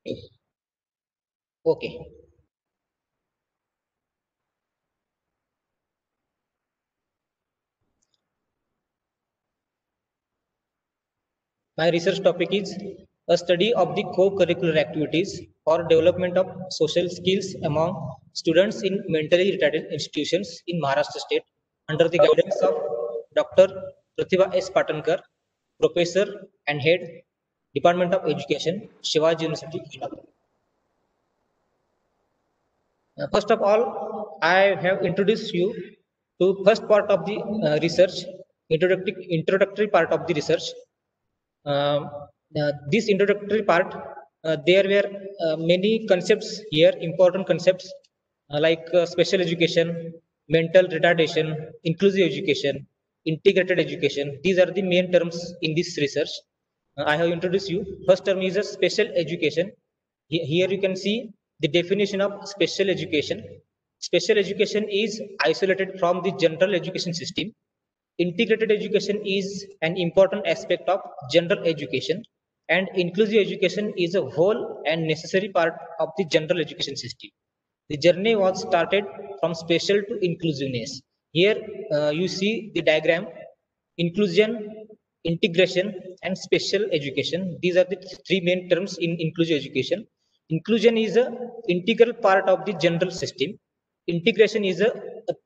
Okay. My research topic is a study of the co-curricular activities for development of social skills among students in mentally retarded institutions in Maharashtra state under the guidance of Dr. Pratibha S. Patankar, Professor and Head, Department of Education, Shivaji University, Kolhapur. First of all, I have introduced you to first part of the research, introductory part of the research. This introductory part, there were many concepts here, important concepts like special education, mental retardation, inclusive education, integrated education. These are the main terms in this research. I have introduced you. First term is a special education. Here you can see the definition of special education. Special education is isolated from the general education system. Integrated education is an important aspect of general education, and inclusive education is a whole and necessary part of the general education system. The journey was started from special to inclusiveness. Here you see the diagram: inclusion, integration, and special education. These are the three main terms in inclusive education. Inclusion is a integral part of the general system. Integration is a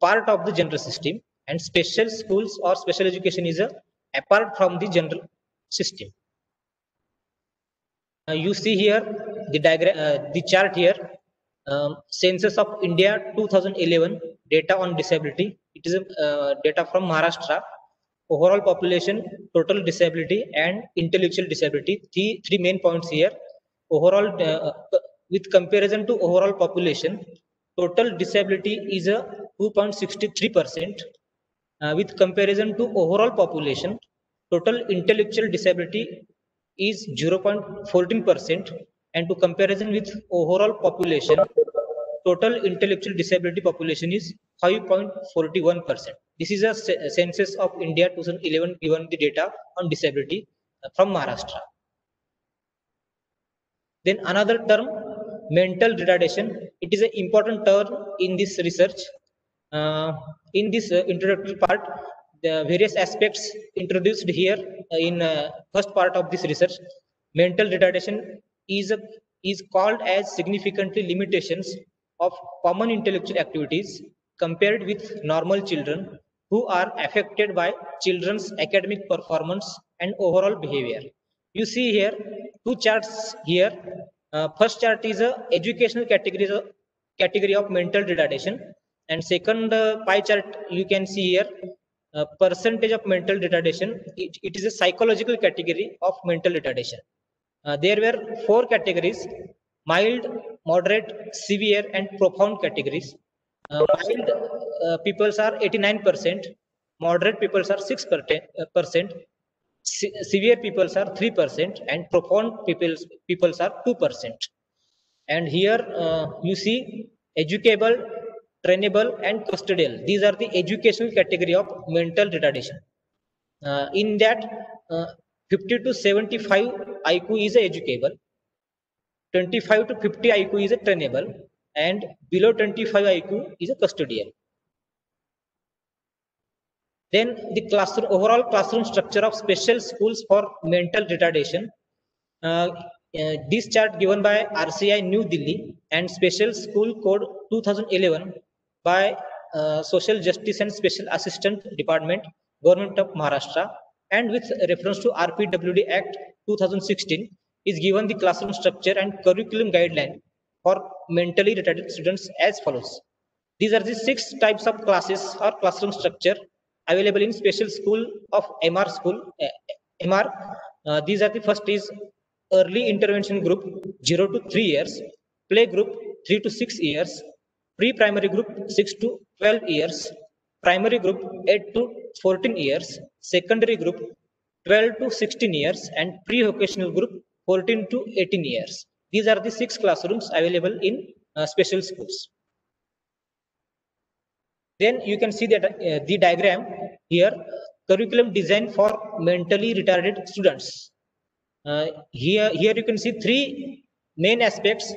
part of the general system, and special schools or special education is a apart from the general system. You see here the diagram, the chart here. Census of India 2011 data on disability. It is data from Maharashtra. Overall population, total disability, and intellectual disability. Three main points here. Overall, with comparison to overall population, total disability is a 2.63%. With comparison to overall population, total intellectual disability is 0.14%, and to comparison with overall population, total intellectual disability population is 5.41%. This is a census of India 2011 given the data on disability from Maharashtra. Then another term, mental retardation. It is an important term in this research. In this introductory part, the various aspects introduced here in first part of this research. Mental retardation is called as significantly limitations of common intellectual activities compared with normal children who are affected by children's academic performance and overall behavior. You see here two charts here. First chart is a educational category of mental retardation, and second pie chart you can see here percentage of mental retardation. It is a psychological category of mental retardation. There were four categories: mild, moderate, severe, and profound categories. Mild peoples are 89%, moderate peoples are 6%, severe peoples are 3%, and profound peoples are 2%. And here you see educable, trainable, and custodial. These are the educational category of mental retardation. In that, 50 to 75 IQ is educable, 25 to 50 IQ is a trainable, and below 25 IQ is a custodial. Then the classroom, overall classroom structure of special schools for mental retardation. Uh, this chart given by RCI New Delhi and Special School Code 2011 by Social Justice and Special Assistant Department, Government of Maharashtra, and with reference to RPWD Act 2016 is given the classroom structure and curriculum guideline for mentally retarded students as follows. These are the 6 types of classes or classroom structure available in special school of MR school. MR. These are the first is early intervention group 0 to 3 years, play group 3 to 6 years, pre-primary group 6 to 12 years, primary group 8 to 14 years, secondary group 12 to 16 years, and pre-vocational group 14 to 18 years. These are the 6 classrooms available in special schools. Then you can see that the diagram here, curriculum design for mentally retarded students. Here you can see three main aspects,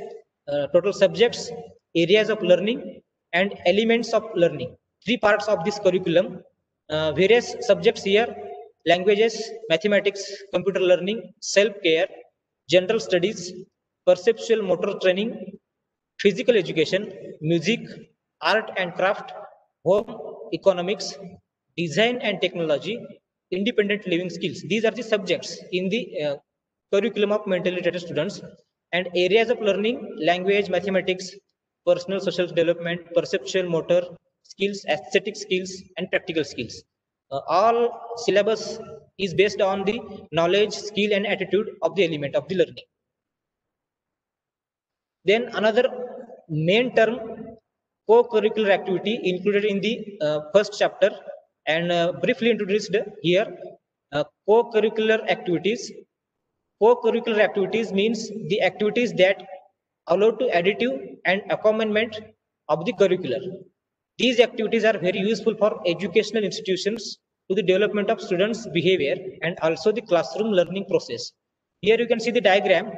total subjects, areas of learning, and elements of learning. Three parts of this curriculum. Various subjects here: languages, mathematics, computer learning, self-care, general studies, perceptual motor training, physical education, music, art and craft, home economics, design and technology, independent living skills. These are the subjects in the curriculum of mentally retarded students. And areas of learning: language, mathematics, personal social development, perceptual motor skills, aesthetic skills, and practical skills. All syllabus is based on the knowledge, skill, and attitude of the element of the learning. Then another main term, co-curricular activity, included in the first chapter and briefly introduced here. Co-curricular activities. Co-curricular activities means the activities that allow to additive and accompaniment of the curricular. These activities are very useful for educational institutions to the development of students' behavior and also the classroom learning process. Here you can see the diagram.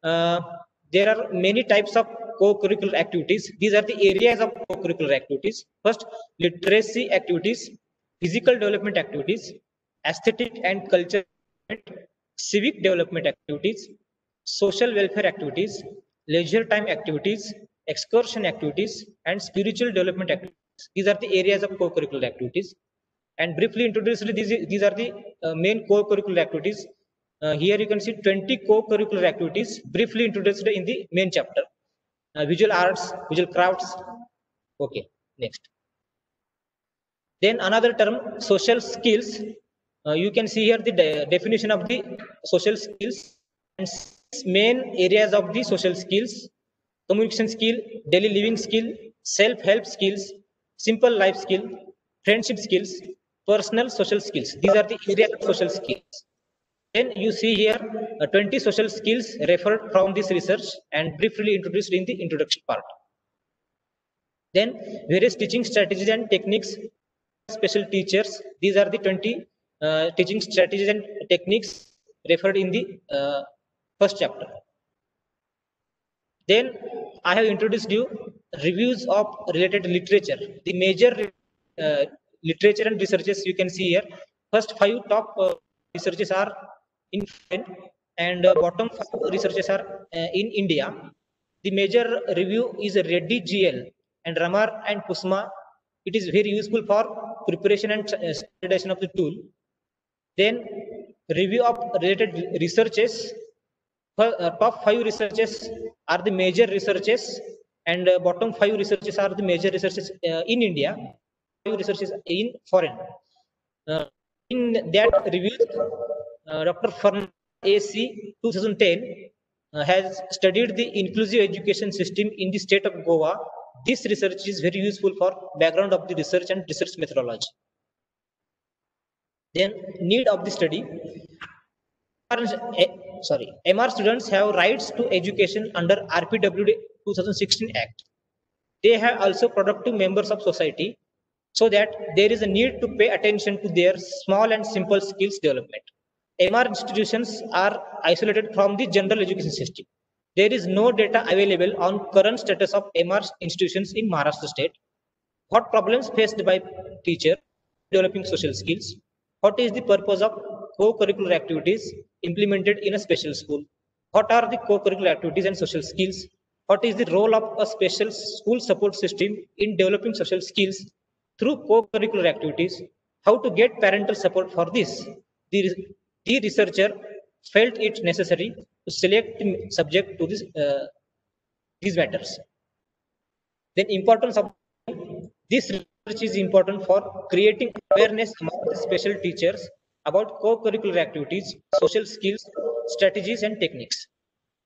There are many types of co-curricular activities. These are the areas of co-curricular activities. First, literacy activities, physical development activities, aesthetic and cultural, civic development activities, social welfare activities, leisure time activities, excursion activities, and spiritual development activities. These are the areas of co-curricular activities. And briefly introduced, these are the main co-curricular activities. Here you can see 20 co-curricular activities briefly introduced in the main chapter. Visual arts, visual crafts. Okay, next. Then another term, social skills. You can see here the definition of the social skills and six main areas of the social skills: communication skill, daily living skill, self-help skills, simple life skill, friendship skills, personal social skills. These are the areas of social skills. Then you see here 20 social skills referred from this research and briefly introduced in the introduction part. Then various teaching strategies and techniques, special teachers. These are the 20 teaching strategies and techniques referred in the first chapter. Then I have introduced you reviews of related literature. The major literature and researches you can see here. First 5 top researches are in foreign and bottom 5 researches are in India. The major review is Reddy GL and Ramar and Kusma. It is very useful for preparation and standardization of the tool. Then review of related researches. Top 5 researches are the major researches and bottom 5 researches are the major researches in India. 5 researches in foreign. In that review, Dr. Fernand AC 2010 has studied the inclusive education system in the state of Goa. This research is very useful for background of the research and research methodology. Then need of the study. MR students have rights to education under RPWD 2016 Act. They have also productive members of society, so that there is a need to pay attention to their small and simple skills development. MR institutions are isolated from the general education system. There is no data available on current status of MR institutions in Maharashtra state. What problems faced by teachers developing social skills? What is the purpose of co-curricular activities implemented in a special school? What are the co-curricular activities and social skills? What is the role of a special school support system in developing social skills through co-curricular activities? How to get parental support for this? The researcher felt it necessary to select the subject to this, these matters. Then importance of this research is important for creating awareness among the special teachers about co-curricular activities, social skills, strategies, and techniques.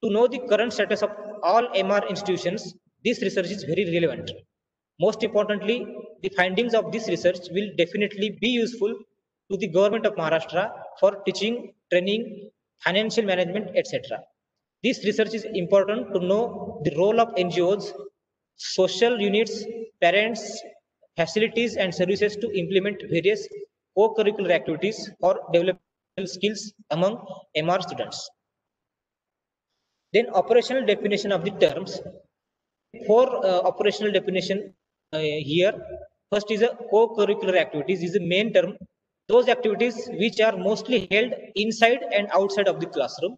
To know the current status of all MR institutions, this research is very relevant. Most importantly, the findings of this research will definitely be useful to the government of Maharashtra for teaching, training, financial management, etc. This research is important to know the role of NGOs, social units, parents, facilities, and services to implement various co-curricular activities for developing skills among MR students. Then operational definition of the terms. Four operational definition here. First is a co-curricular activities is the main term. Those activities which are mostly held inside and outside of the classroom.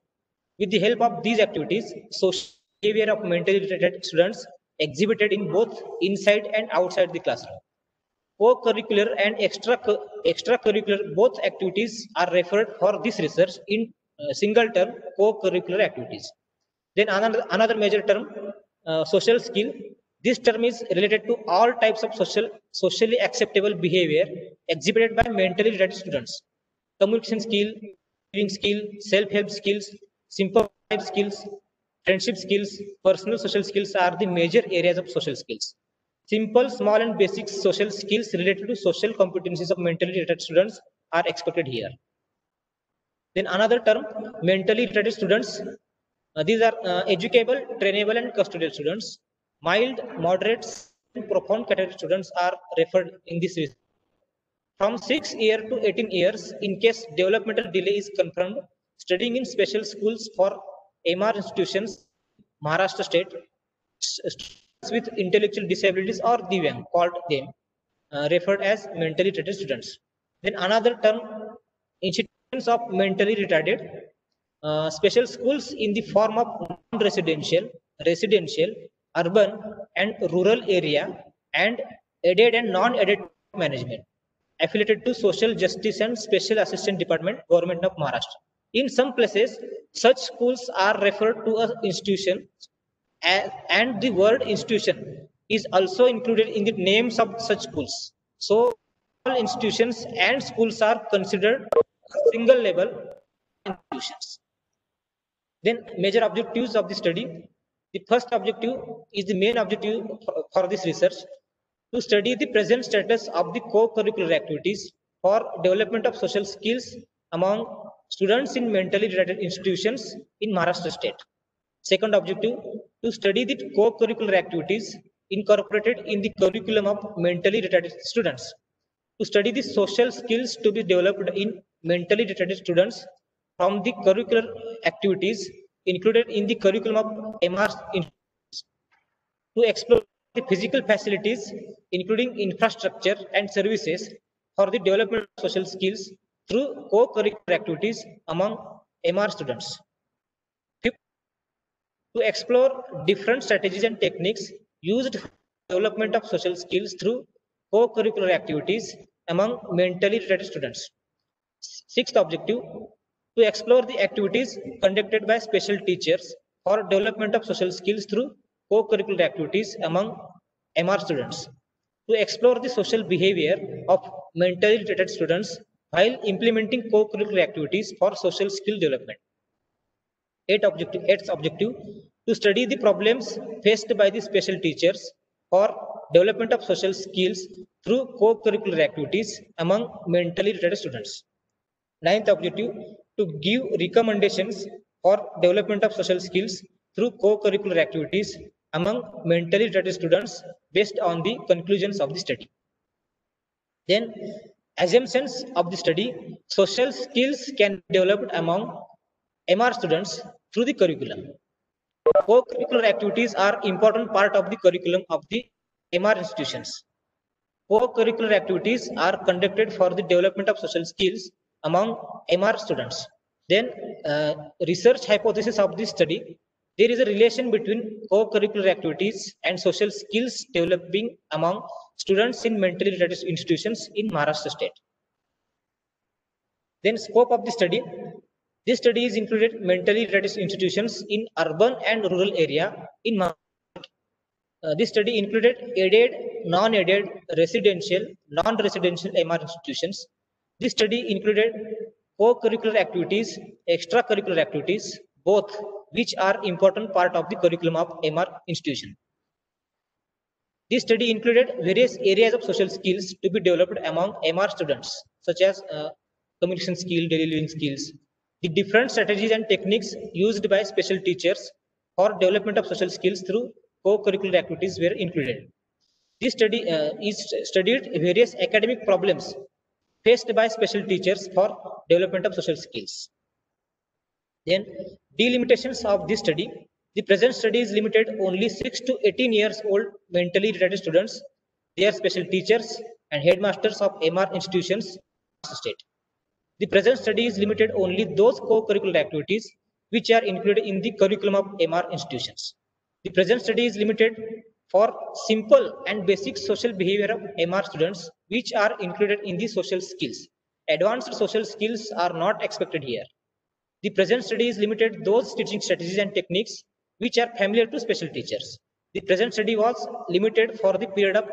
With the help of these activities, social behavior of mentally retarded students exhibited in both inside and outside the classroom. Co-curricular and extracurricular both activities are referred for this research in single term co-curricular activities. Then another major term, social skill. This term is related to all types of socially acceptable behavior exhibited by mentally retarded students. Communication skill, reading skill, self-help skills, simple life skills, friendship skills, personal social skills are the major areas of social skills. Simple, small and basic social skills related to social competencies of mentally retarded students are expected here. Then another term, mentally retarded students. These are educable, trainable and custodial students. Mild, moderate and profound category students are referred in this research. From 6 years to 18 years, in case developmental delay is confirmed, studying in special schools for MR institutions, Maharashtra state, students with intellectual disabilities or Divyang, called them, referred as mentally retarded students. Then another term, institutions of mentally retarded, special schools in the form of non-residential, residential, urban and rural area, and aided and non-aided management, affiliated to Social Justice and Special Assistance Department, Government of Maharashtra. In some places, such schools are referred to as institution, and the word institution is also included in the names of such schools. So all institutions and schools are considered single level institutions. Then major objectives of the study. The first objective is the main objective for this research, to study the present status of the co-curricular activities for development of social skills among students in mentally retarded institutions in Maharashtra state. Second objective, to study the co-curricular activities incorporated in the curriculum of mentally retarded students. To study the social skills to be developed in mentally retarded students from the curricular activities included in the curriculum of MR institutions. To explore the physical facilities, including infrastructure and services for the development of social skills through co-curricular activities among MR students. Fifth, to explore different strategies and techniques used for development of social skills through co-curricular activities among mentally retarded students. Sixth objective, to explore the activities conducted by special teachers for development of social skills through co-curricular activities among MR students. To explore the social behavior of mentally retarded students while implementing co-curricular activities for social skill development. Eighth objective, to study the problems faced by the special teachers for development of social skills through co-curricular activities among mentally retarded students. Ninth objective, to give recommendations for development of social skills through co-curricular activities among mentally retarded students based on the conclusions of the study. Then assumptions of the study, social skills can be developed among MR students through the curriculum. Co-curricular activities are important part of the curriculum of the MR institutions. Co-curricular activities are conducted for the development of social skills among MR students. Then research hypothesis of this study, there is a relation between co-curricular activities and social skills developing among students in mentally retarded institutions in Maharashtra state. Then scope of the study, this study is included mentally retarded institutions in urban and rural area in Maharashtra. This study included aided, non-aided, residential, non-residential MR institutions. This study included co-curricular activities, extracurricular activities, both which are important part of the curriculum of MR institution. This study included various areas of social skills to be developed among MR students, such as communication skill, daily living skills. The different strategies and techniques used by special teachers for development of social skills through co-curricular activities were included. This study studied various academic problems faced by special teachers for development of social skills. Then delimitations of this study. The present study is limited only 6 to 18 years old mentally retarded students. They are special teachers and headmasters of MR institutions state. The present study is limited only those co-curricular activities which are included in the curriculum of MR institutions. The present study is limited for simple and basic social behavior of MR students which are included in the social skills. Advanced social skills are not expected here. The present study is limited those teaching strategies and techniques which are familiar to special teachers. The present study was limited for the period of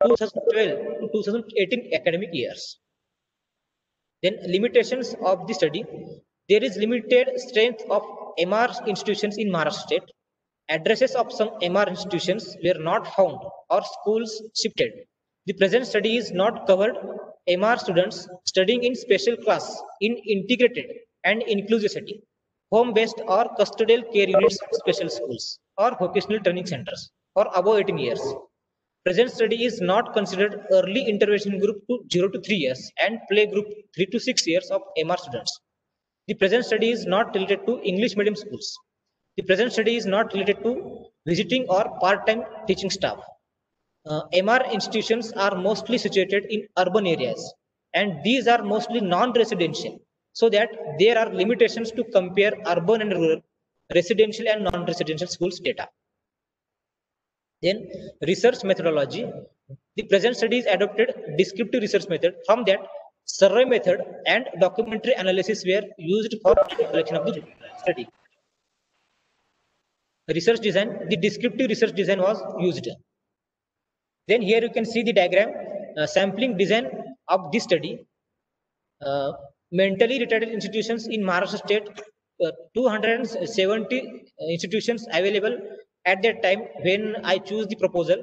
2012 to 2018 academic years. Then limitations of the study. There is limited strength of MR institutions in Maharashtra state. Addresses of some MR institutions were not found or schools shifted. The present study is not covered MR students studying in special class in integrated and inclusive setting, home-based or custodial care units, special schools, or vocational training centers for above 18 years. Present study is not considered early intervention group to 0 to 3 years and play group 3 to 6 years of MR students. The present study is not related to English medium schools. The present study is not related to visiting or part-time teaching staff. MR institutions are mostly situated in urban areas and these are mostly non-residential, so that there are limitations to compare urban and rural, residential and non-residential schools data. Then research methodology. The present study is adopted descriptive research method. From that, survey method and documentary analysis were used for collection of the study. Research design, the descriptive research design was used. Then here you can see the diagram, sampling design of this study. Mentally retarded institutions in Maharashtra state, 270 institutions available at that time when I choose the proposal.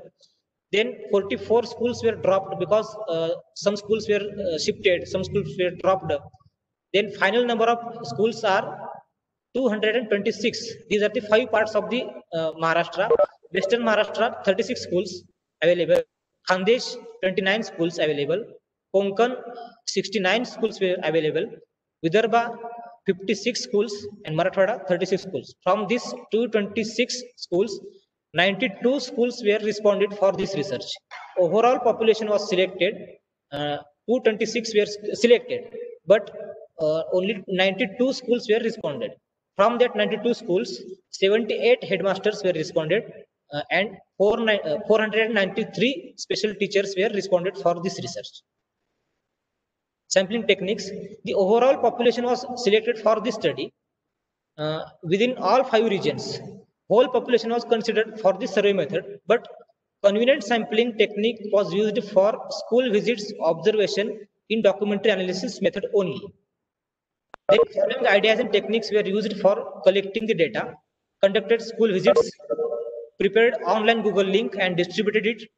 Then 44 schools were dropped because some schools were shifted, some schools were dropped. Then final number of schools are 226. These are the 5 parts of the Maharashtra. Western Maharashtra, 36 schools available. Khandesh, 29 schools available. Konkan, 69 schools were available. Vidarbha, 56 schools, and Marathwada, 36 schools. From these 226 schools, 92 schools were responded for this research. Overall population was selected. 226 were selected, but only 92 schools were responded. From that 92 schools, 78 headmasters were responded, and 493 special teachers were responded for this research. Sampling techniques. The overall population was selected for this study within all 5 regions. Whole population was considered for the survey method, but convenient sampling technique was used for school visits observation in documentary analysis method only. The following ideas and techniques were used for collecting the data: conducted school visits, prepared online Google link and distributed it,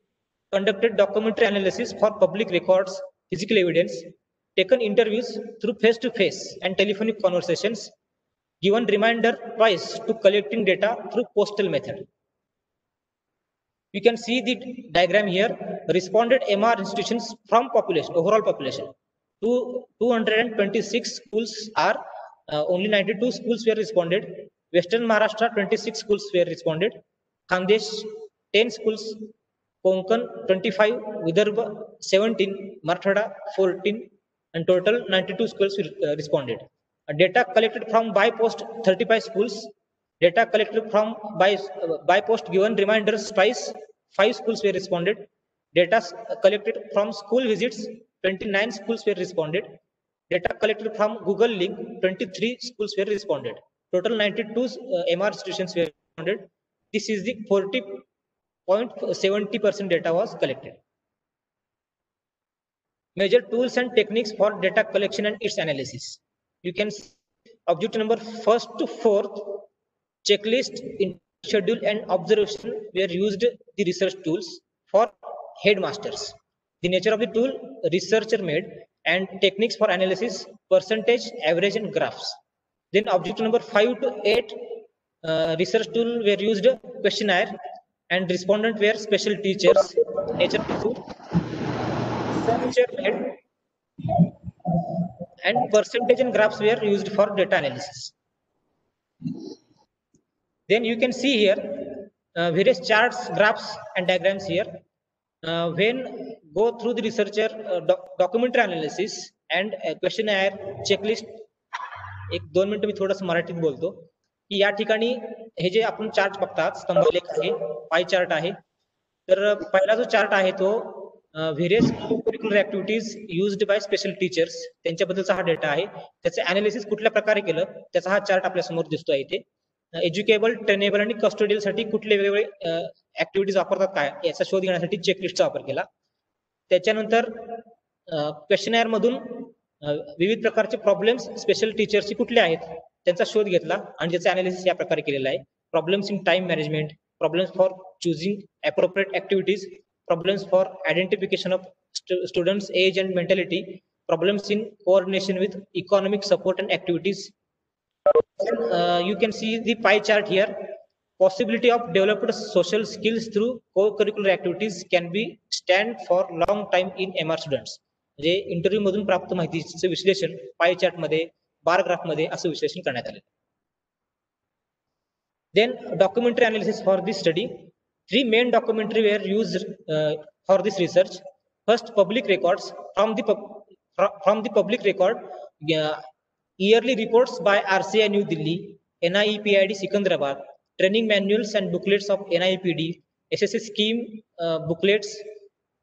conducted documentary analysis for public records, physical evidence, taken interviews through face-to-face and telephonic conversations, given reminder twice to collecting data through postal method. You can see the diagram here. Responded MR institutions from population, overall population. 226 schools are, only 92 schools were responded. Western Maharashtra, 26 schools were responded. Khandesh, 10 schools. Konkan, 25. Vidarbha, 17. Marathwada, 14. And total 92 schools responded. Data collected from by post, 35 schools. Data collected from by post given reminders twice, 5 schools were responded. Data collected from school visits, 29 schools were responded. Data collected from Google link, 23 schools were responded. Total 92 MR institutions were responded. This is the 40.70% data was collected. Major tools and techniques for data collection and its analysis. You can see objective number 1st to 4th, checklist, schedule and observation were used the research tools for headmasters. The nature of the tool, researcher made, and techniques for analysis, percentage, average and graphs. Then objective number 5 to 8, research tool were used questionnaire and respondent were special teachers. Nature of the tool, researcher made, and percentage and graphs were used for data analysis. Then you can see here various charts, graphs, and diagrams here. When go through the researcher documentary analysis and questionnaire checklist. एक 2 मिनिटं मी थोडंसं मराठीत बोलतो की या ठिकाणी हे जे आपण chart बघतात स्तंभलेख आहे, पाय चार्ट आहे. तर पहिला जो चार्ट आहे तो various curricular activities used by special teachers त्यांच्याबद्दलचा हा डेटा आहे. त्याचं अनालिसिस कुठल्या प्रकारे केलं त्याचा हा चार्ट आपल्या समोर दिसतोय इथे. एज्युकेबल, ट्रेनेबल आणि कस्टोडियल साठी कुठले वेगवेगळे ऍक्टिव्हिटीज वापरतात काय याचा शोध घेण्यासाठी चेकलिस्टचा वापर केला. त्याच्यानंतर क्वेश्चनर मधून विविध प्रकारचे प्रॉब्लेम्स स्पेशल टीचर्सची कुठले आहेत त्यांचा शोध घेतला आणि त्याचा अनालिसिस या प्रकारे केलेला आहे. Problems in time management, problems for चुझिंग appropriate activities, problems for identification of students' age and mentality, problems in coordination with economic support and activities. You can see the pie chart here. Possibility of developed social skills through co-curricular activities can be stand for long time in MR students. म्हणजे interview मधून प्राप्त माहितीचे विश्लेषण pie chart मध्ये, bar graph मध्ये असं विश्लेषण करण्यात आले. Then documentary analysis for this study. 3 main documentary were used for this research. First, public records. From the public record, yearly reports by RCI New Delhi, NIEPID Secunderabad, training manuals and booklets of NIEPD, SSC scheme booklets.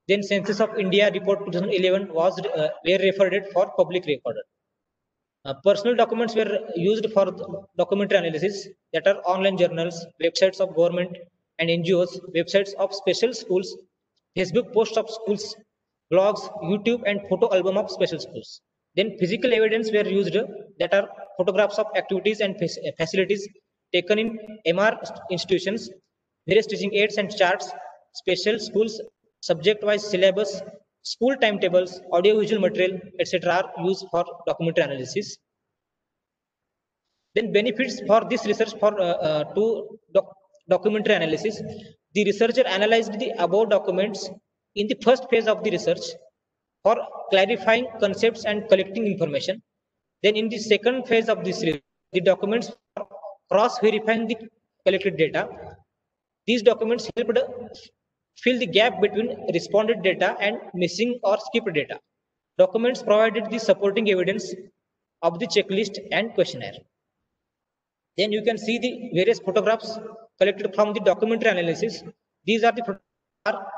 Then Census of India report 2011 were referred for public record. Personal documents were used for documentary analysis, that are online journals, websites of government and NGOs, websites of special schools, Facebook posts of schools, blogs, YouTube and photo album of special schools. Then physical evidence were used, that are photographs of activities and facilities taken in MR institutions, various teaching aids and charts, special schools, subject-wise syllabus, school timetables, audio-visual material, etc. are used for documentary analysis. Then benefits for this research for documentary analysis. The researcher analyzed the above documents in the first phase of the research for clarifying concepts and collecting information. Then in the second phase of this research, the documents for cross-verifying the collected data. These documents helped fill the gap between responded data and missing or skipped data. Documents provided the supporting evidence of the checklist and questionnaire. Then you can see the various photographs collected from the documentary analysis. These are the photographs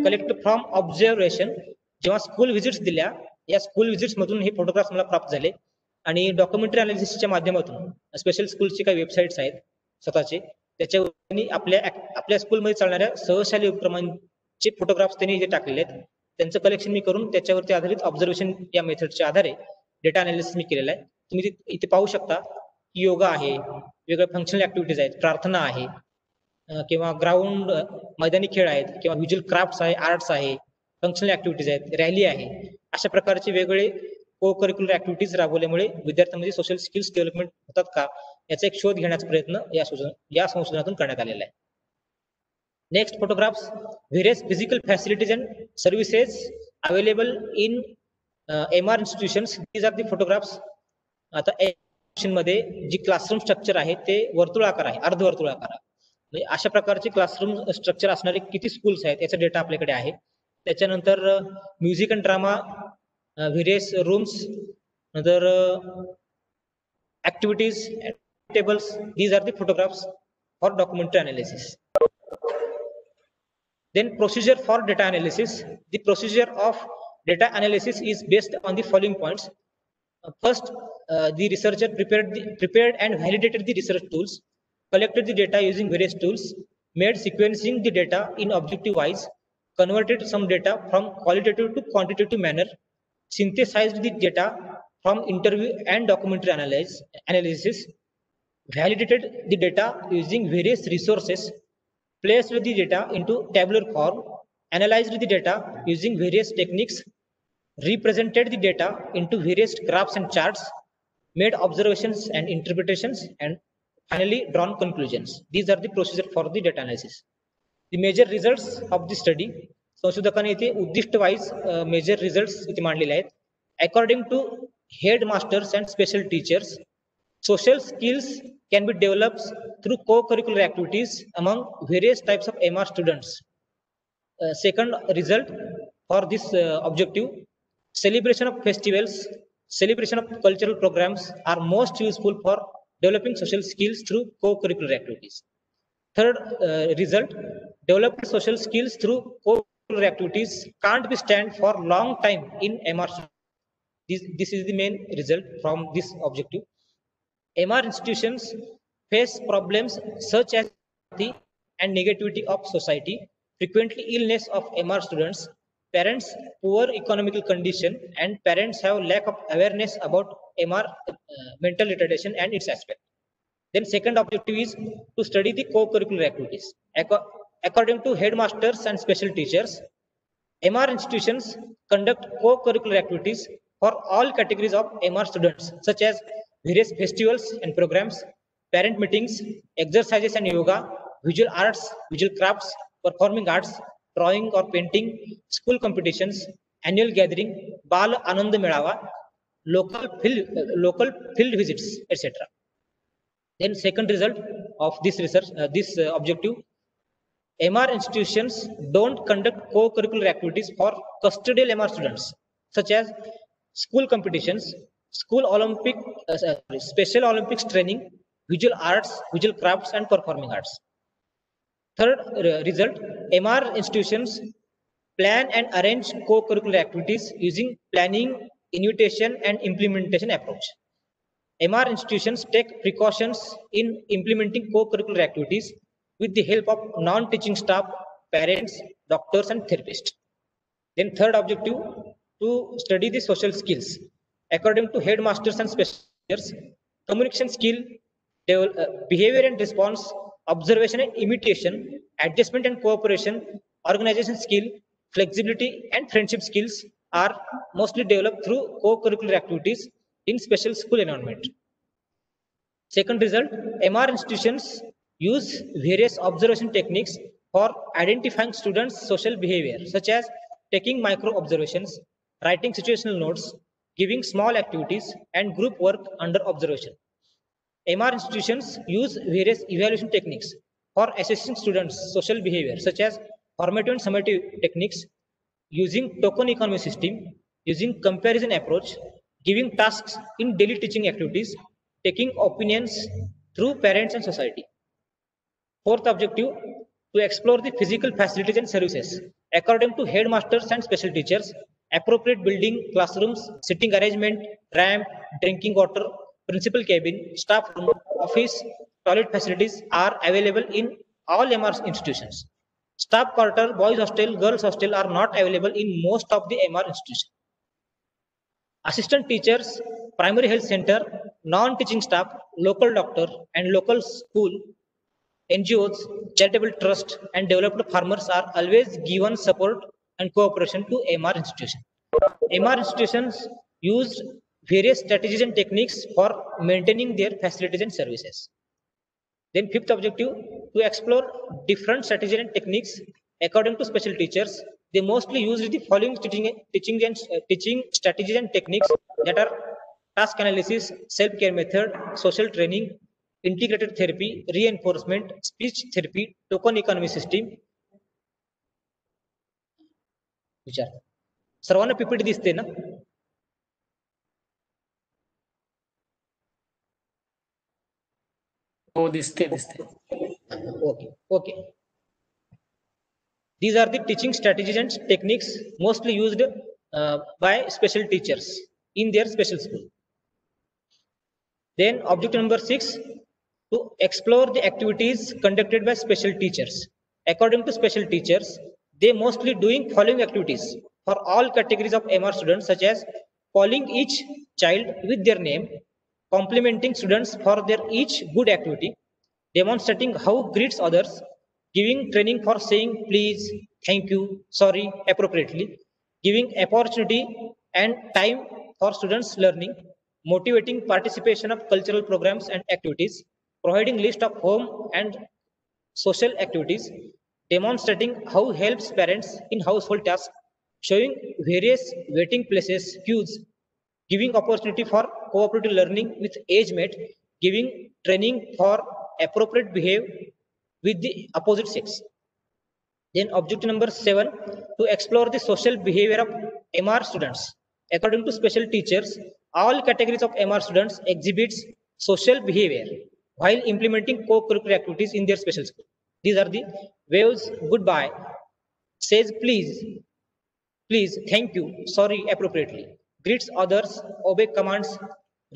collected from observation. जेव्हा school visits दिल्या, या school visits मधून हे photographs मला प्राप्त झाले आणि documentary अनालिसिसच्या माध्यमातून special स्कूलचे काही वेबसाईट्स आहेत स्वतःचे, त्याच्यावर आपल्या स्कूलमध्ये चालणाऱ्या सहशालेय उपक्रमांचे फोटोग्राफ्स त्यांनी इथे टाकलेले आहेत. त्यांचं कलेक्शन मी करून त्याच्यावरती आधारित ऑब्झर्वेशन या मेथडच्या आधारे डेटा अनालिसिस मी केलेला आहे. तुम्ही इथे पाहू शकता की योगा आहे, वेगवेगळ्या फंक्शनल ऍक्टिव्हिटीज आहेत, प्रार्थना आहे किंवा ग्राउंड मैदानी खेळ आहेत किंवा व्हिज्युअल क्राफ्ट्स आहे, आर्ट्स आहे, फंक्शनल ऍक्टिव्हिटीज आहेत, रॅली आहे. अशा प्रकारचे वेगवेगळे को करिक्युलर ऍक्टिव्हिटीज राबवल्यामुळे विद्यार्थ्यांमध्ये सोशल स्किल्स डेव्हलपमेंट होतात का याचा एक शोध घेण्याचा प्रयत्न या संशोधनातून करण्यात आलेला आहे. Next photographs, various physical facilities and services available in MR institutions. These are the photographs. आता मध्ये जी क्लासरूम स्ट्रक्चर आहे ते वर्तुळाकार आहे, अर्धवर्तुळाकार. म्हणजे अशा प्रकारचे क्लासरूम स्ट्रक्चर असणारे किती स्कूल्स आहेत याचा डेटा आपल्याकडे आहे. त्याच्यानंतर music and drama, various rooms, नंतर activities, tables. These are the photographs for documentary analysis. Then procedure for data analysis. The procedure of data analysis is based on the following points. First, the researcher prepared and validated the research tools, collected the data using various tools, made sequencing the data in objective wise, converted some data from qualitative to quantitative manner, synthesized the data from interview and documentary analysis, validated the data using various resources, placed the data into tabular form, analyzed the data using various techniques, represented the data into various graphs and charts, made observations and interpretations, and finally drawn conclusions. These are the procedure for the data analysis. The major results of the study. संशोधकांनी इथे उद्दिष्ट wise major results इथे मांडलेले आहेत. According to head masters and special teachers, Social skills can be developed through co-curricular activities among various types of MR students. Second result for this objective, celebration of festivals, celebration of cultural programs are most useful for developing social skills through co-curricular activities. Third result, developing social skills through co-curricular activities can't be stand for long time in MR. This is the main result from this objective. MR institutions face problems such as apathy and negativity of society, frequently illness of MR students, parents' poor economical condition, and parents have lack of awareness about MR mental retardation and its aspect. Then second objective is to study the co-curricular activities. According to headmasters and special teachers, MR institutions conduct co-curricular activities for all categories of MR students, such as various festivals and programs, parent meetings, exercises and yoga, visual arts, visual crafts, performing arts, drawing or painting, school competitions, annual gathering, Bal Anand Melava, local field visits, etc. Then second result of this research, this objective, MR institutions don't conduct co-curricular activities for custodial MR students, such as school competitions, school Olympic, special Olympics training, visual arts, visual crafts, and performing arts. Third result, MR institutions plan and arrange co-curricular activities using planning, invitation, and implementation approach. MR institutions take precautions in implementing co-curricular activities with the help of non-teaching staff, parents, doctors, and therapists. Then third objective, to study the social skills. According to headmasters and special teachers, communication skill, behavior and response, observation and imitation, adjustment and cooperation, organization skill, flexibility, and friendship skills are mostly developed through co-curricular activities in special school environment. Second result, MR institutions use various observation techniques for identifying students' social behavior, such as taking micro observations, writing situational notes, giving small activities, and group work under observation. MR institutions use various evaluation techniques for assessing students' social behavior, such as formative and summative techniques, using token economy system, using comparison approach, giving tasks in daily teaching activities, taking opinions through parents and society. Fourth objective, to explore the physical facilities and services. According to headmasters and special teachers, appropriate building, classrooms, sitting arrangement, ramp, drinking water, principal cabin, staff room, office, toilet facilities are available in all MR institutions. Staff quarter, boys hostel, girls hostel are not available in most of the MR institutions. Assistant teachers, primary health center, non-teaching staff, local doctor, and local school, NGOs, charitable trust, and developed farmers are always given support and cooperation to MR institutions. MR institutions use various strategies and techniques for maintaining their facilities and services. Then fifth objective, to explore different strategies and techniques. According to special teachers, they mostly use the following teaching strategies and techniques that are task analysis, self-care method, social training, integrated therapy, reinforcement, speech therapy, token economy system. विचार सर्वांना PPT दिसते ना? हो दिसते. Okay. These are the teaching strategies and techniques mostly used by special teachers in their special school. Then objective number 6, to explore the activities conducted by special teachers. According to special teachers, they mostly doing following activities for all categories of MR students, such as calling each child with their name, complimenting students for their each good activity, demonstrating how greets others, giving training for saying please, thank you, sorry appropriately, giving opportunity and time for students learning, motivating participation of cultural programs and activities, providing list of home and social activities, demonstrating how helps parents in household tasks, showing various waiting places, queues, giving opportunity for cooperative learning with age mate, giving training for appropriate behavior with the opposite sex. Then objective number 7, to explore the social behavior of MR students. According to special teachers, all categories of MR students exhibits social behavior while implementing co-curricular activities in their special school. These are the waves goodbye, says please, thank you, sorry appropriately, greets others, obey commands,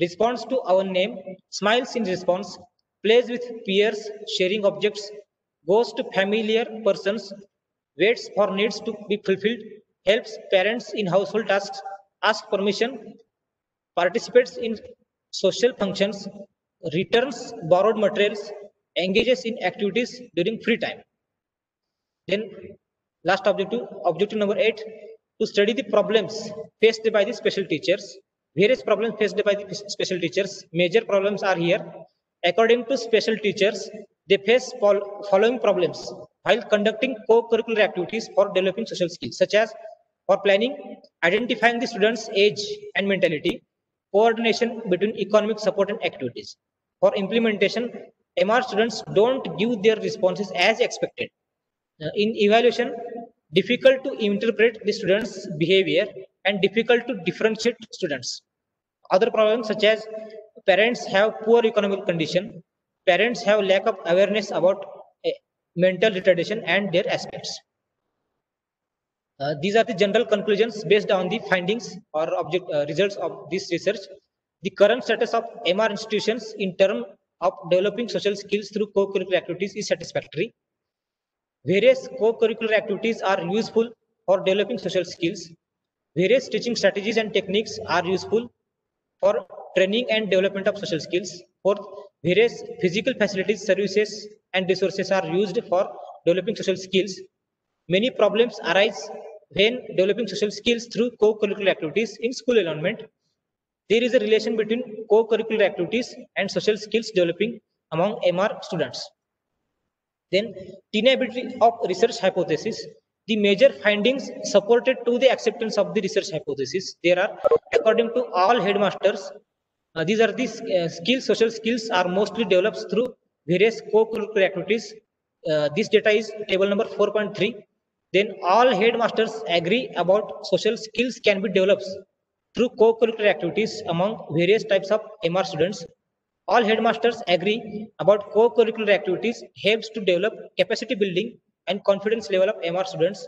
responds to our name, smiles in response, plays with peers, sharing objects, goes to familiar persons, waits for needs to be fulfilled, helps parents in household tasks, asks permission, participates in social functions, returns borrowed materials, engages in activities during free time. Then last objective number 8, to study the problems faced by the special teachers. Various problems faced by the special teachers. Major problems are here. According to special teachers, they face following problems while conducting co-curricular activities for developing social skills, such as for planning, identifying the students' age and mentality, coordination between economic support and activities. For implementation, MR students don't give their responses as expected. In evaluation, difficult to interpret the students' behavior and difficult to differentiate students. Other problems such as parents have poor economic condition, parents have lack of awareness about mental retardation and their aspects. These are the general conclusions based on the findings or results of this research. The current status of MR institutions in terms of developing social skills through co-curricular activities is satisfactory. Various co-curricular activities are useful for developing social skills. Various teaching strategies and techniques are useful for training and development of social skills. Fourth, various physical facilities, services, and resources are used for developing social skills. Many problems arise when developing social skills through co-curricular activities in school environment. There is a relation between co-curricular activities and social skills developing among MR students. Then, tenability of research hypothesis. The major findings supported to the acceptance of the research hypothesis. There are, according to all headmasters, these are the social skills are mostly developed through various co-curricular activities. This data is table number 4.3. Then all headmasters agree about social skills can be developed through co-curricular activities among various types of MR students. All headmasters agree about co-curricular activities helps to develop capacity building and confidence level of MR students.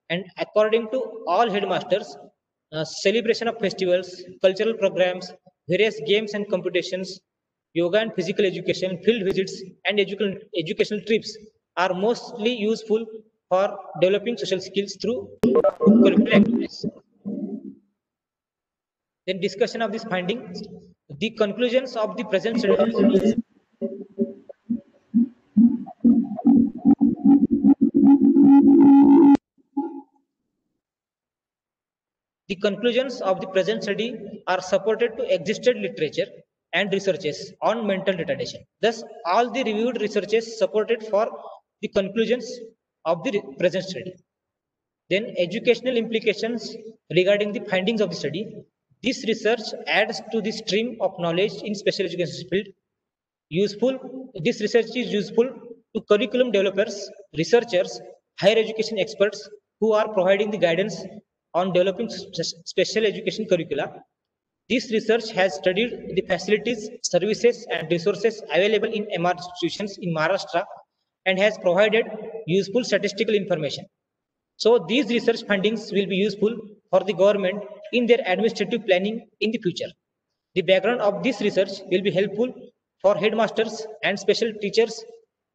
And according to all headmasters, celebration of festivals, cultural programs, various games and competitions, yoga and physical education, field visits, and educational trips are mostly useful for developing social skills through curricular activities. Then discussion of this finding, the conclusions of the present study. The conclusions of the present study are supported to existed literature and researches on mental retardation. Thus, all the reviewed researches supported for the conclusions of the present study. Then, educational implications regarding the findings of the study. This research adds to the stream of knowledge in special education field. This research is useful to curriculum developers, researchers, higher education experts who are providing the guidance on developing special education curricula. This research has studied the facilities, services, and resources available in MR institutions in Maharashtra and has provided useful statistical information. So these research findings will be useful for the government in their administrative planning in the future. The background of this research will be helpful for headmasters and special teachers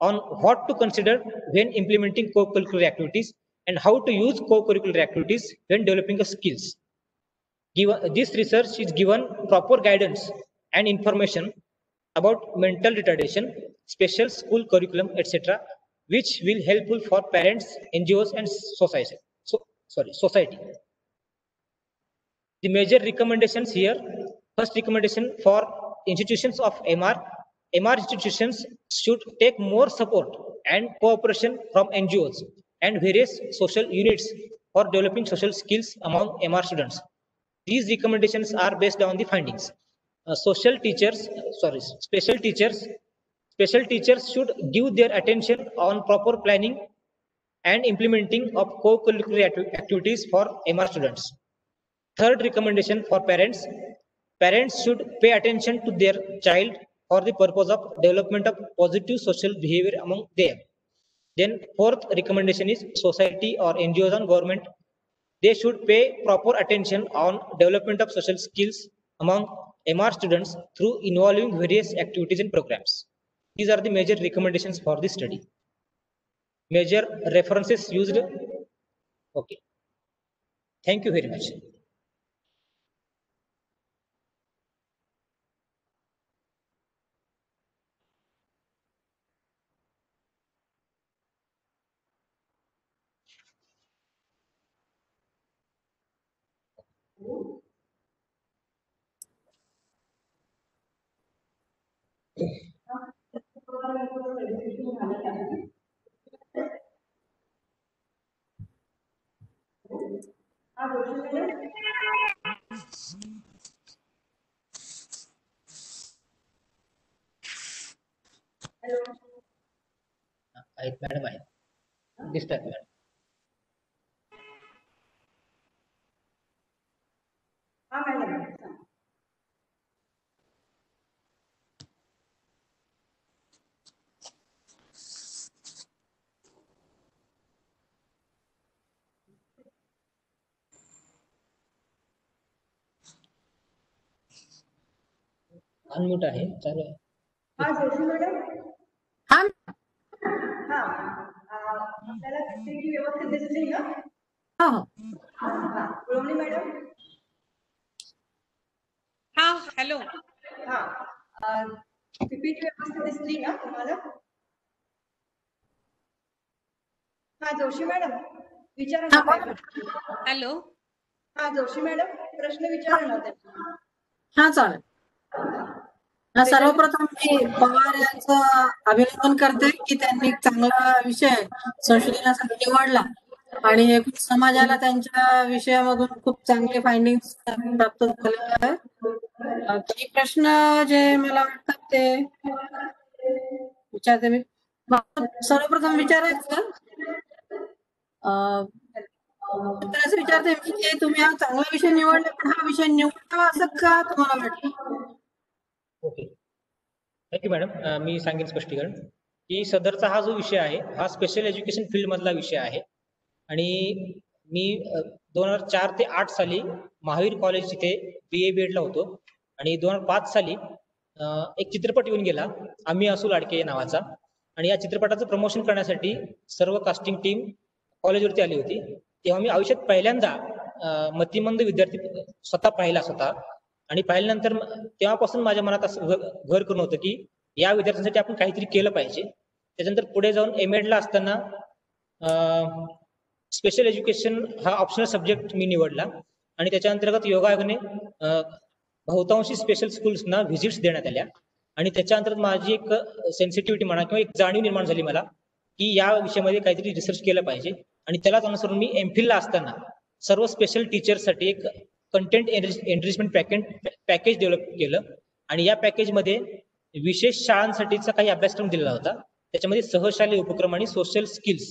on what to consider when implementing co-curricular activities and how to use co-curricular activities when developing the skills. This research is given proper guidance and information about mental retardation, special school curriculum, etc., which will helpful for parents, NGOs, and society. Society. The major recommendations here. First recommendation for institutions of MR. MR institutions should take more support and cooperation from NGOs and various social units for developing social skills among MR students. These recommendations are based on the findings. Social teachers, sorry, special teachers should give their attention on proper planning and implementing of co-curricular activities for MR students. Third recommendation for parents. Parents should pay attention to their child for the purpose of development of positive social behavior among them. Then fourth recommendation is society or NGOs and government. They should pay proper attention on development of social skills among MR students through involving various activities and programs. These are the major recommendations for the study. Major references used. Okay. Thank you very much. आहेत madam आहेत दिसतात madam. Unmute आहे चालू आहे. हा Joshi madam. हा हा आपल्याला पीपीटी व्यवस्थित दिसते ना? हा हा पुरवणी मॅडम. हा हॅलो. हा पीपीटी व्यवस्थित दिसली ना तुम्हाला? हा जोशी मॅडम विचारा ना. हॅलो. हा जोशी मॅडम प्रश्न विचारा ना त्यांना. हा चालेल. सर्वप्रथम मी पवार यांचं अभिनंदन करते की त्यांनी चांगला विषय संशोधनासाठी निवडला आणि एकूण समाजाला त्यांच्या विषयामधून खूप चांगले फाइंडिंग्स प्राप्त झालेले आहेत. काही प्रश्न जे मला वाटतात ते विचारते मी. सर्वप्रथम विचारायचं असं विचारते मी की तुम्ही हा चांगला विषय निवडला पण हा विषय निवडावा असं का तुम्हाला वाटतं? Okay thank you madam. मी सांगेन स्पष्टीकरण की सदरचा हा जो विषय आहे हा स्पेशल एज्युकेशन फील्ड मधला विषय आहे आणि मी 2004 ते 8 साली महावीर कॉलेज इथे BA BEd ला होतो आणि 2005 साली एक चित्रपट येऊन गेला आम्ही असू लाडके नावाचा आणि या चित्रपटाचं प्रमोशन करण्यासाठी सर्व कास्टिंग टीम कॉलेजवरती आली होती. तेव्हा मी आयुष्यात पहिल्यांदा मतिमंद विद्यार्थी स्वतः पाहिला स्वतः आणि पाहिल्यानंतर तेव्हापासून माझ्या मनात असं घर करून होतं की या विद्यार्थ्यांसाठी आपण काहीतरी केलं पाहिजे. त्याच्यानंतर पुढे जाऊन MEd ला असताना स्पेशल एज्युकेशन हा ऑप्शनल सब्जेक्ट मी निवडला आणि त्याच्या अंतर्गत योगायोगाने बहुतांशी स्पेशल स्कूल्सना व्हिजिट्स देण्यात आल्या आणि त्याच्या अंतर्गत माझी एक सेन्सिटिव्हिटी म्हणा किंवा एक जाणीव निर्माण झाली मला की या विषयामध्ये काहीतरी रिसर्च केलं पाहिजे आणि त्यालाच अनुसरून मी MPhil ला असताना सर्व स्पेशल टीचर्ससाठी एक कंटेंट एनरिचमेंट पॅकेज डेव्हलप केलं आणि या पॅकेजमध्ये विशेष शाळांसाठीचा काही अभ्यासक्रम दिलेला होता. त्याच्यामध्ये सहशालेय उपक्रम आणि सोशल स्किल्स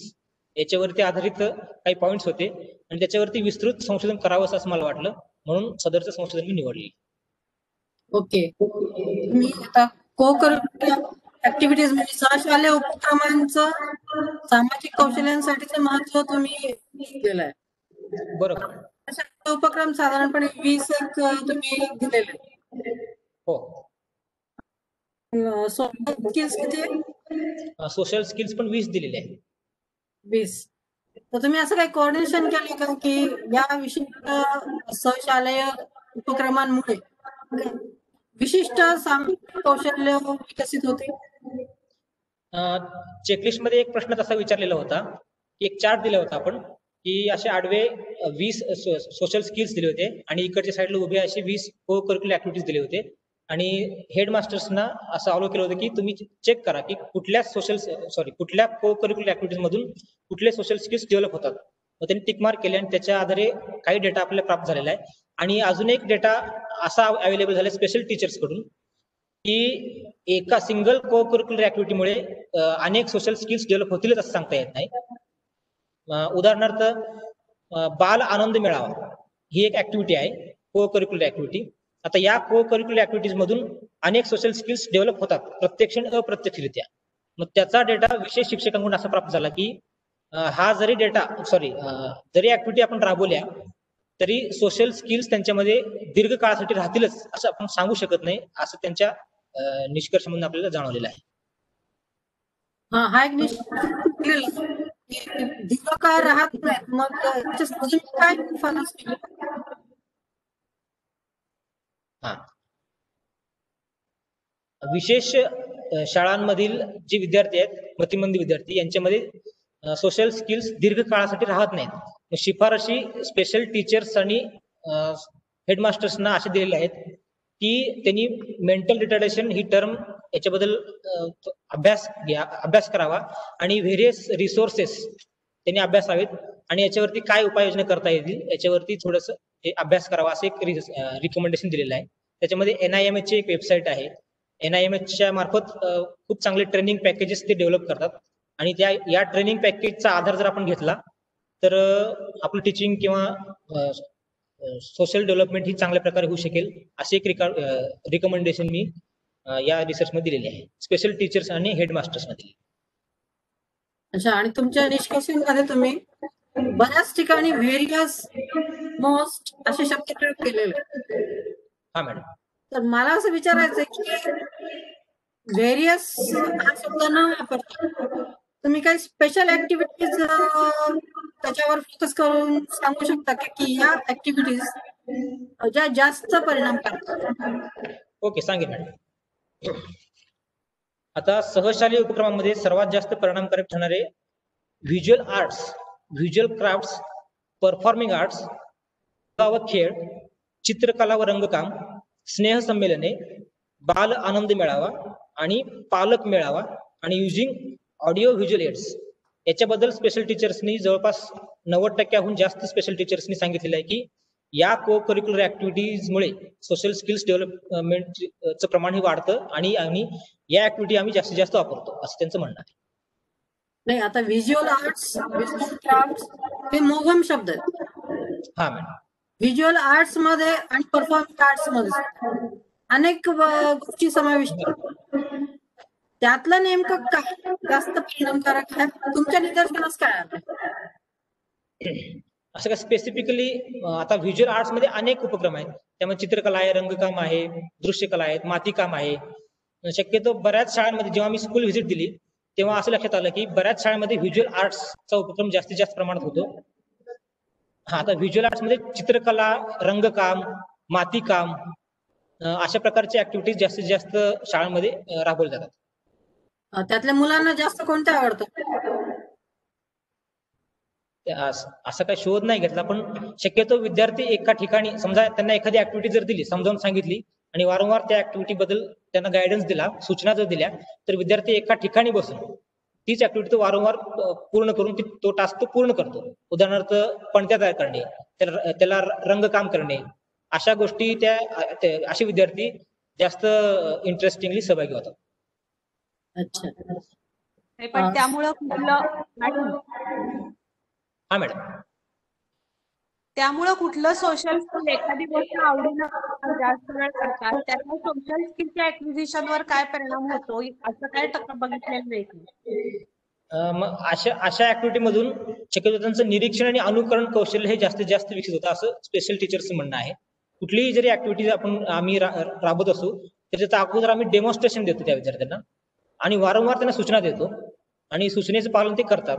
याच्यावरती आधारित काही पॉइंट्स होते आणि त्याच्यावरती विस्तृत संशोधन करावं असं मला वाटलं म्हणून सदरचं संशोधन मी निवडले. ओके. मी आता को-करिक्युलर ऍक्टिव्हिटीज म्हणजे सहशालेय उपक्रमांचं सामाजिक कौशल्यांसाठीचं महत्व तुम्ही दिलेलं आहे. बरोबर. उपक्रम साधारणपणे 20 एक तुम्ही दिलेले. हो. सोशल स्किल्स किती? सोशल स्किल्स पण 20 दिलेले आहे. 20. तर तुम्ही असं काही कोऑर्डिनेशन केलं का की या विशिष्ट सहशालेय उपक्रमांमुळे विशिष्ट सामाजिक कौशल्य विकसित होते? चेकलिस्ट मध्ये एक प्रश्न तसा विचारलेला होता की एक चार्ट दिला होता आपण की असे आडवे 20 सोशल स्किल्स दिले होते आणि इकडच्या साईडला उभे असे 20 को करिक्युलर ऍक्टिव्हिटीज दिले होते आणि हेडमास्टर्सना असं अलो केलं होतं की तुम्ही चेक करा की कुठल्या कुठल्या को करिक्युलर ऍक्टिव्हिटीज मधून कुठले सोशल स्किल्स डेव्हलप होतात. मग त्यांनी टिक मार्क केले आणि त्याच्या आधारे काही डेटा आपल्याला प्राप्त झालेला आहे आणि अजून एक डेटा असा अवेलेबल झाला स्पेशल टीचर्स कडून की एका सिंगल को करिक्युलर ऍक्टिव्हिटीमुळे अनेक सोशल स्किल्स डेव्हलप होतीलच असं सांगता येत नाही. उदाहरणार्थ बाल आनंद मेळावा ही एक ऍक्टिव्हिटी आहे, को करिक्युलर ऍक्टिव्हिटी. आता या को करिक्युलर ऍक्टिव्हिटीज मधून अनेक सोशल स्किल्स डेव्हलप होतात प्रत्यक्ष आणि अप्रत्यक्षरित्या. मग त्याचा डेटा विशेष शिक्षकांकडून असा प्राप्त झाला की हा जरी जरी ऍक्टिव्हिटी आपण राबवल्या तरी सोशल स्किल्स त्यांच्यामध्ये दीर्घ काळासाठी राहतीलच असं आपण सांगू शकत नाही, असं त्यांच्या निष्कर्षामधून आपल्याला जाणवलेलं आहे. हा एक निष्कर्ष दीर्घकाळ राहत नाही, मग काय फरक असतो? हा, विशेष शाळांमधील जे विद्यार्थी आहेत, मतिमंद विद्यार्थी, यांच्यामध्ये सोशल स्किल्स दीर्घ काळासाठी राहत नाहीत. शिफारशी स्पेशल टीचर्स आणि हेडमास्टर्सना असे दिलेले आहेत की त्यांनी मेंटल रिटार्डेशन ही टर्म याच्याबद्दल अभ्यास करावा आणि व्हेरियस रिसोर्सेस त्यांनी अभ्यासावेत आणि याच्यावरती काय उपाययोजना करता येतील याच्यावरती थोडस अभ्यास करावा असं एक रिकमेंडेशन दिलेलं आहे. त्याच्यामध्ये NIMH ची एक वेबसाईट आहे. NIMH च्या मार्फत खूप चांगले ट्रेनिंग पॅकेजेस ते डेव्हलप करतात आणि या ट्रेनिंग पॅकेजचा आधार जर आपण घेतला तर आपलं टीचिंग किंवा सोशल डेव्हलपमेंट ही चांगल्या प्रकारे होऊ शकेल अशी एक रिकमेंडेशन मी या रिसर्च मध्ये दिलेली आहे, स्पेशल टीचर्स आणि हेडमास्टर्स मध्ये. अच्छा, आणि तुमच्या निष्कर्षांमध्ये तुम्ही बऱ्याच ठिकाणी व्हेरियस, मोस्ट असे शब्द प्रयोग केलेले. हा मॅडम. तर मला असं विचारायचं आहे की व्हेरियस हा शब्द न वापरता तुम्ही काही स्पेशल ऍक्टिव्हिटीज त्याच्यावर फोकस करून सांगू शकता की या ऍक्टिव्हिटीज ज्या जास्त परिणाम करतात? ओके, सांगेन मॅडम. आता सहशालेय उपक्रमामध्ये सर्वात जास्त परिणामकारक ठरणारे visual arts, visual crafts, performing arts व खेळ, चित्रकला व रंगकाम, स्नेह संमेलने, बाल आनंद मेळावा आणि पालक मेळावा आणि युजिंग ऑडिओ व्हिज्युअल एड्स याच्याबद्दल स्पेशल टीचर्सनी जवळपास 90% जास्त स्पेशल टीचर्सनी सांगितलेलं आहे की या को करिक्युलर ऍक्टिव्हिटीजमुळे सोशल स्किल्स डेव्हलपमेंटचं प्रमाण हे वाढतं आणि या ऍक्टिव्हिटी आम्ही जास्तीत जास्त वापरतो असं त्यांचं म्हणणं आहे. नाही, आता व्हिज्युअल आर्ट्स, व्हिज्युअल क्राफ्ट्स हे मोगम शब्द आहेत. हा मॅडम. व्हिज्युअल आर्ट्स मध्ये आणि परफॉर्मिंग आर्ट्स मध्ये अनेक गोष्टी समाविष्ट आहेत. त्यातलं नेमकं काय जास्त परिणामकारक आहे तुमच्या निदर्शनास काय आलं? असं काय स्पेसिफिकली आता व्हिज्युअल आर्ट्स मध्ये अनेक उपक्रम आहेत, त्यामध्ये चित्रकला आहे, रंगकाम आहे, दृश्यकला आहे, मातीकाम आहे. शक्यतो बऱ्याच शाळांमध्ये जेव्हा मी स्कूल व्हिजिट दिली तेव्हा असं लक्षात आलं की बऱ्याच शाळांमध्ये व्हिज्युअल आर्ट्सचा उपक्रम जास्तीत जास्त प्रमाणात होतो. हा, आता व्हिज्युअल आर्ट्स मध्ये चित्रकला, रंगकाम, मातीकाम अशा प्रकारचे ऍक्टिव्हिटीज जास्तीत जास्त शाळांमध्ये राबवल्या जातात. त्यातल्या मुलांना जास्त कोणत्या आवडतं? असं काही शोध नाही घेतला, पण शक्यतो विद्यार्थी एका ठिकाणी समजा त्यांना एखादी ऍक्टिव्हिटी जर दिली, समजावून सांगितली आणि वारंवार त्या ऍक्टिव्हिटी बद्दल त्यांना गायडन्स दिला, सूचना जर दिल्या तर विद्यार्थी एका ठिकाणी बसून तीच ऍक्टिव्हिटी तो वारंवार पूर्ण करून तो टास्क तो पूर्ण करतो. उदाहरणार्थ पणत्या तयार करणे, त्याला रंगकाम करणे, अशा गोष्टी असे विद्यार्थी जास्त इंटरेस्टिंगली सहभागी होतात. अच्छा, पण त्यामुळं हा मॅडम. त्यामुळं कुठलं सोशल स्किल एखादी गोष्ट आवडीनं जास्त वेळ करतात त्याचा सोशल स्किलच्या ऍक्विजिशन वर काय परिणाम होतो असं काय टक्का बघितलेलं नाही. मग अशा ऍक्टिव्हिटी मधून शक्यतो त्यांचं निरीक्षण आणि अनुकरण कौशल्य हे जास्तीत जास्त विकसित होतं असं स्पेशल टीचर्सचं म्हणणं आहे. कुठलीही जरी ऍक्टिव्हिटी आम्ही राबवत असू तर त्याचं अगोदर आम्ही डेमॉन्स्ट्रेशन देतो त्या विद्यार्थ्यांना आणि वारंवार त्यांना सूचना देतो आणि सूचनेचं पालन ते करतात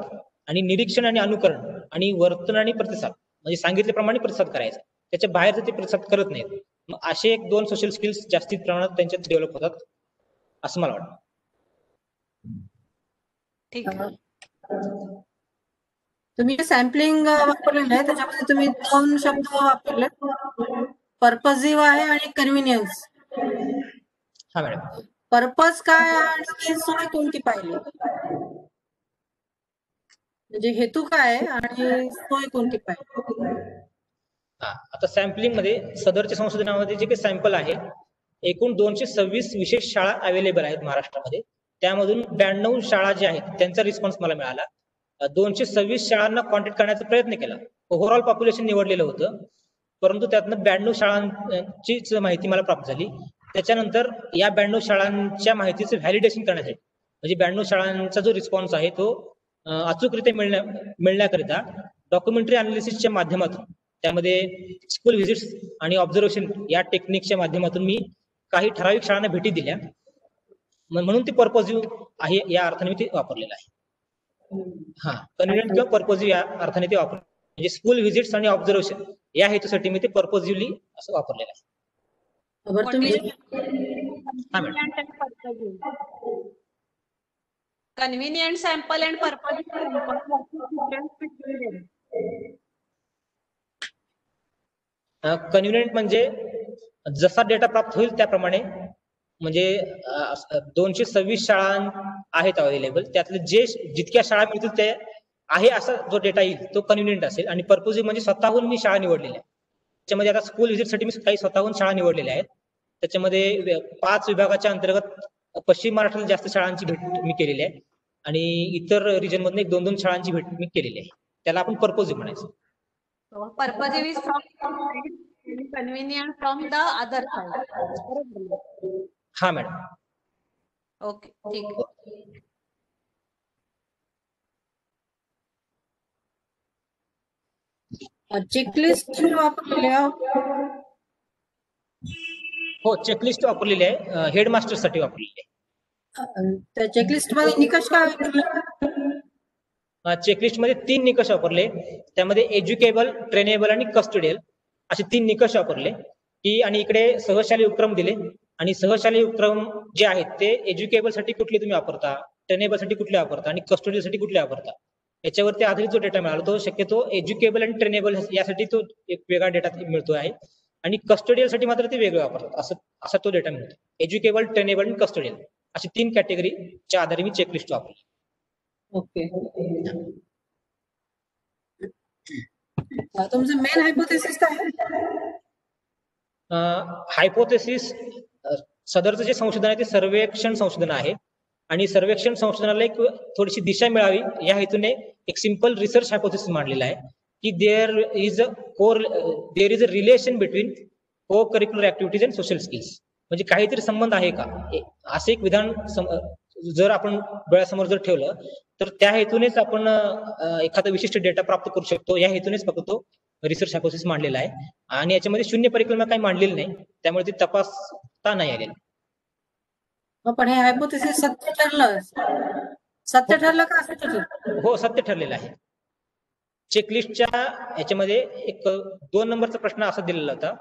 आणि निरीक्षण आणि अनुकरण आणि वर्तन आणि प्रतिसाद म्हणजे सांगितल्याप्रमाणे प्रतिसाद करायचा, त्याच्या बाहेर ते प्रतिसाद करत नाहीत. मग असे 1-2 सोशल स्किल्स जास्तीत प्रमाणात त्यांच्यात डेव्हलप होतात असं मला वाटतं. ठीक आहे. तुम्ही सॅम्पलिंग वापरलेलं आहे त्याच्यामध्ये तुम्ही 2 शब्द वापरले, पर्पजिव्ह आहे आणि कन्व्हिनियन्स. हा मॅडम. पर्पज काय आणि सोय कोणती पाहिली, म्हणजे हेतू काय आणि सोय कोणती पाहिली? आता सॅम्पलिंग मध्ये सदरच्या संशोधनामध्ये जे काही सॅम्पल आहे, एकूण 226 विशेष शाळा अवेलेबल आहेत महाराष्ट्रामध्ये. त्यामधून 92 शाळा ज्या आहेत त्यांचा रिस्पॉन्स मला मिळाला. 226 शाळांना कॉन्टॅक्ट करण्याचा प्रयत्न केला. ओव्हरऑल पॉप्युलेशन निवडलेलं होतं, परंतु त्यातनं 92 शाळांचीच माहिती मला प्राप्त झाली. त्याच्यानंतर या 92 शाळांच्या माहितीचं व्हॅलिडेशन करण्यासाठी, म्हणजे 92 शाळांचा जो रिस्पॉन्स आहे तो अचूकरित्या मिळण्याकरिता डॉक्युमेंटरी अनालिसिसच्या माध्यमातून, त्यामध्ये स्कूल व्हिजिट्स आणि ऑब्झर्वेशन या टेक्निकच्या माध्यमातून मी काही ठराविक शाळांना भेटी दिल्या. म्हणून ते पर्पजिव्ह आहे या अर्थाने मी ते वापरलेलं आहे. कन्व्हिनियंट किंवा पर्पजिव्ह या अर्थाने ते वापर, म्हणजे स्कूल व्हिजिट्स आणि ऑब्झर्वेशन या हेतूसाठी मी ते पर्पजिव्हली असं वापरलेलं आहे. Convenient sample and purpose. Convenient म्हणजे जसा डेटा प्राप्त होईल त्याप्रमाणे, म्हणजे 226 शाळा आहेत अवेलेबल, त्यातले जितक्या शाळा मिळतील ते आहे असा जो डेटा येईल तो कन्व्हिनियंट असेल. आणि पर्पजिव्ह म्हणजे स्वतःहून मी शाळा निवडलेल्या आहेत. त्याच्यामध्ये आता स्कूल व्हिजिटसाठी मी काही स्वतःहून शाळा निवडलेल्या आहेत. त्याच्यामध्ये 5 विभागाच्या अंतर्गत पश्चिम महाराष्ट्रातील जास्त शाळांची भेट मी केलेली आहे आणि इतर रिजन मधून 1-2 शाळांची भेट मी केलेली आहे. त्याला आपण पर्पजिव्ह म्हणायचं. Purposive is from convenient from the other side. हा मॅडम. ओके, ठीक आहे. चेकलिस्ट वापरलेली आहे. हो, चेकलिस्ट वापरलेली आहे, हेडमास्टर साठी वापरलेली आहे. त्या चेकलिस्ट मध्ये निकष काय वापरले? चेकलिस्ट मध्ये 3 निकष वापरले. त्यामध्ये एज्युकेबल, ट्रेनेबल आणि कस्टोडियल असे 3 निकष वापरले की, आणि इकडे सहशालेय उपक्रम दिले. आणि सहशालेय उपक्रम जे आहेत ते एज्युकेबल साठी कुठले तुम्ही वापरता, ट्रेनेबल साठी कुठले वापरता आणि कस्टोडियल साठी कुठले वापरता, याच्यावरती आधारित जो डेटा मिळाला तो शक्यतो एज्युकेबल आणि ट्रेनेबल यासाठी तो एक वेगळा डेटा मिळतो आहे, आणि कस्टोडियल साठी मात्र ते वेगळं वापरतात असा तो डेटा मिळतो. एज्युकेबल, ट्रेनेबल आणि कस्टोडियल अशी 3 कॅटेगरीच्या आधारे मी चेकलिस्ट वापरली. ओके. तुमचं मेन हायपोथेसिस काय आहे? हायपोथेसिस सदरचं जे संशोधन आहे ते सर्वेक्षण संशोधन आहे, आणि सर्वेक्षण संशोधनाला एक थोडीशी दिशा मिळावी या हेतूने एक सिंपल रिसर्च हायपोथेसिस मांडलेला आहे की there is a relation between co curricular activities and social skills. म्हणजे काहीतरी संबंध आहे का, असं एक विधान जर आपण डोळ्यासमोर जर ठेवलं तर त्या हेतूनेच आपण एखादा विशिष्ट डेटा प्राप्त करू शकतो. या हेतूनेच फक्त तो रिसर्च हायपोथेसिस मांडलेला आहे, आणि याच्यामध्ये शून्य परिकल्पना काही मांडलेली नाही, त्यामुळे ते तपासता नाही आलेलं. पण हे हायपोथेसिस सत्य ठरलं का असं ठरलं? हो, सत्य ठरलेलं आहे. चेकलिस्टच्या याच्यामध्ये एक 2 नंबरचा प्रश्न असा दिलेला होता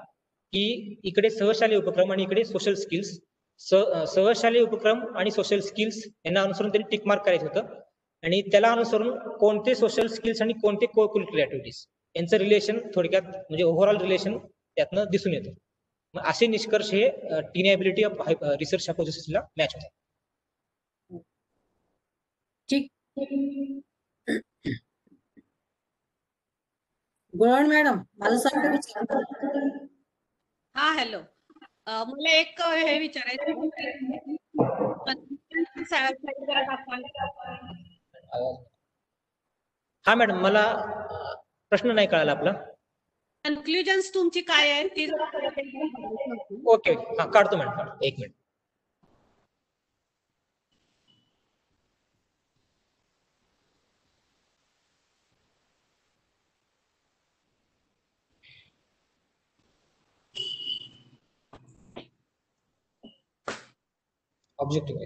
की इकडे सहशालेय उपक्रम आणि इकडे सोशल स्किल्स. सहशालेय उपक्रम आणि सोशल स्किल्स यांना अनुसरून त्यांनी टिक मार्क करायचं होतं, आणि त्याला अनुसरून कोणते सोशल स्किल्स आणि कोणते को करिक्युलर ऍक्टिव्हिटीज यांचं रिलेशन थोडक्यात म्हणजे ओव्हरऑल रिलेशन त्यातनं दिसून येतं. मग असे निष्कर्ष हे टिनेबिलिटी ऑफ रिसर्च हायपोथेसिसला मॅच होतात. ठीक. गुड मॅडम, माझं सांगा. हा, हॅलो. मला एक हे विचारायचं. हा मॅडम, मला प्रश्न नाही कळाला आपला. कन्क्लुजन्स तुमची काय आहे ती? ओके, हा काढतो मॅडम, 1 मिनिट. ऑब्जेक्टिव्ह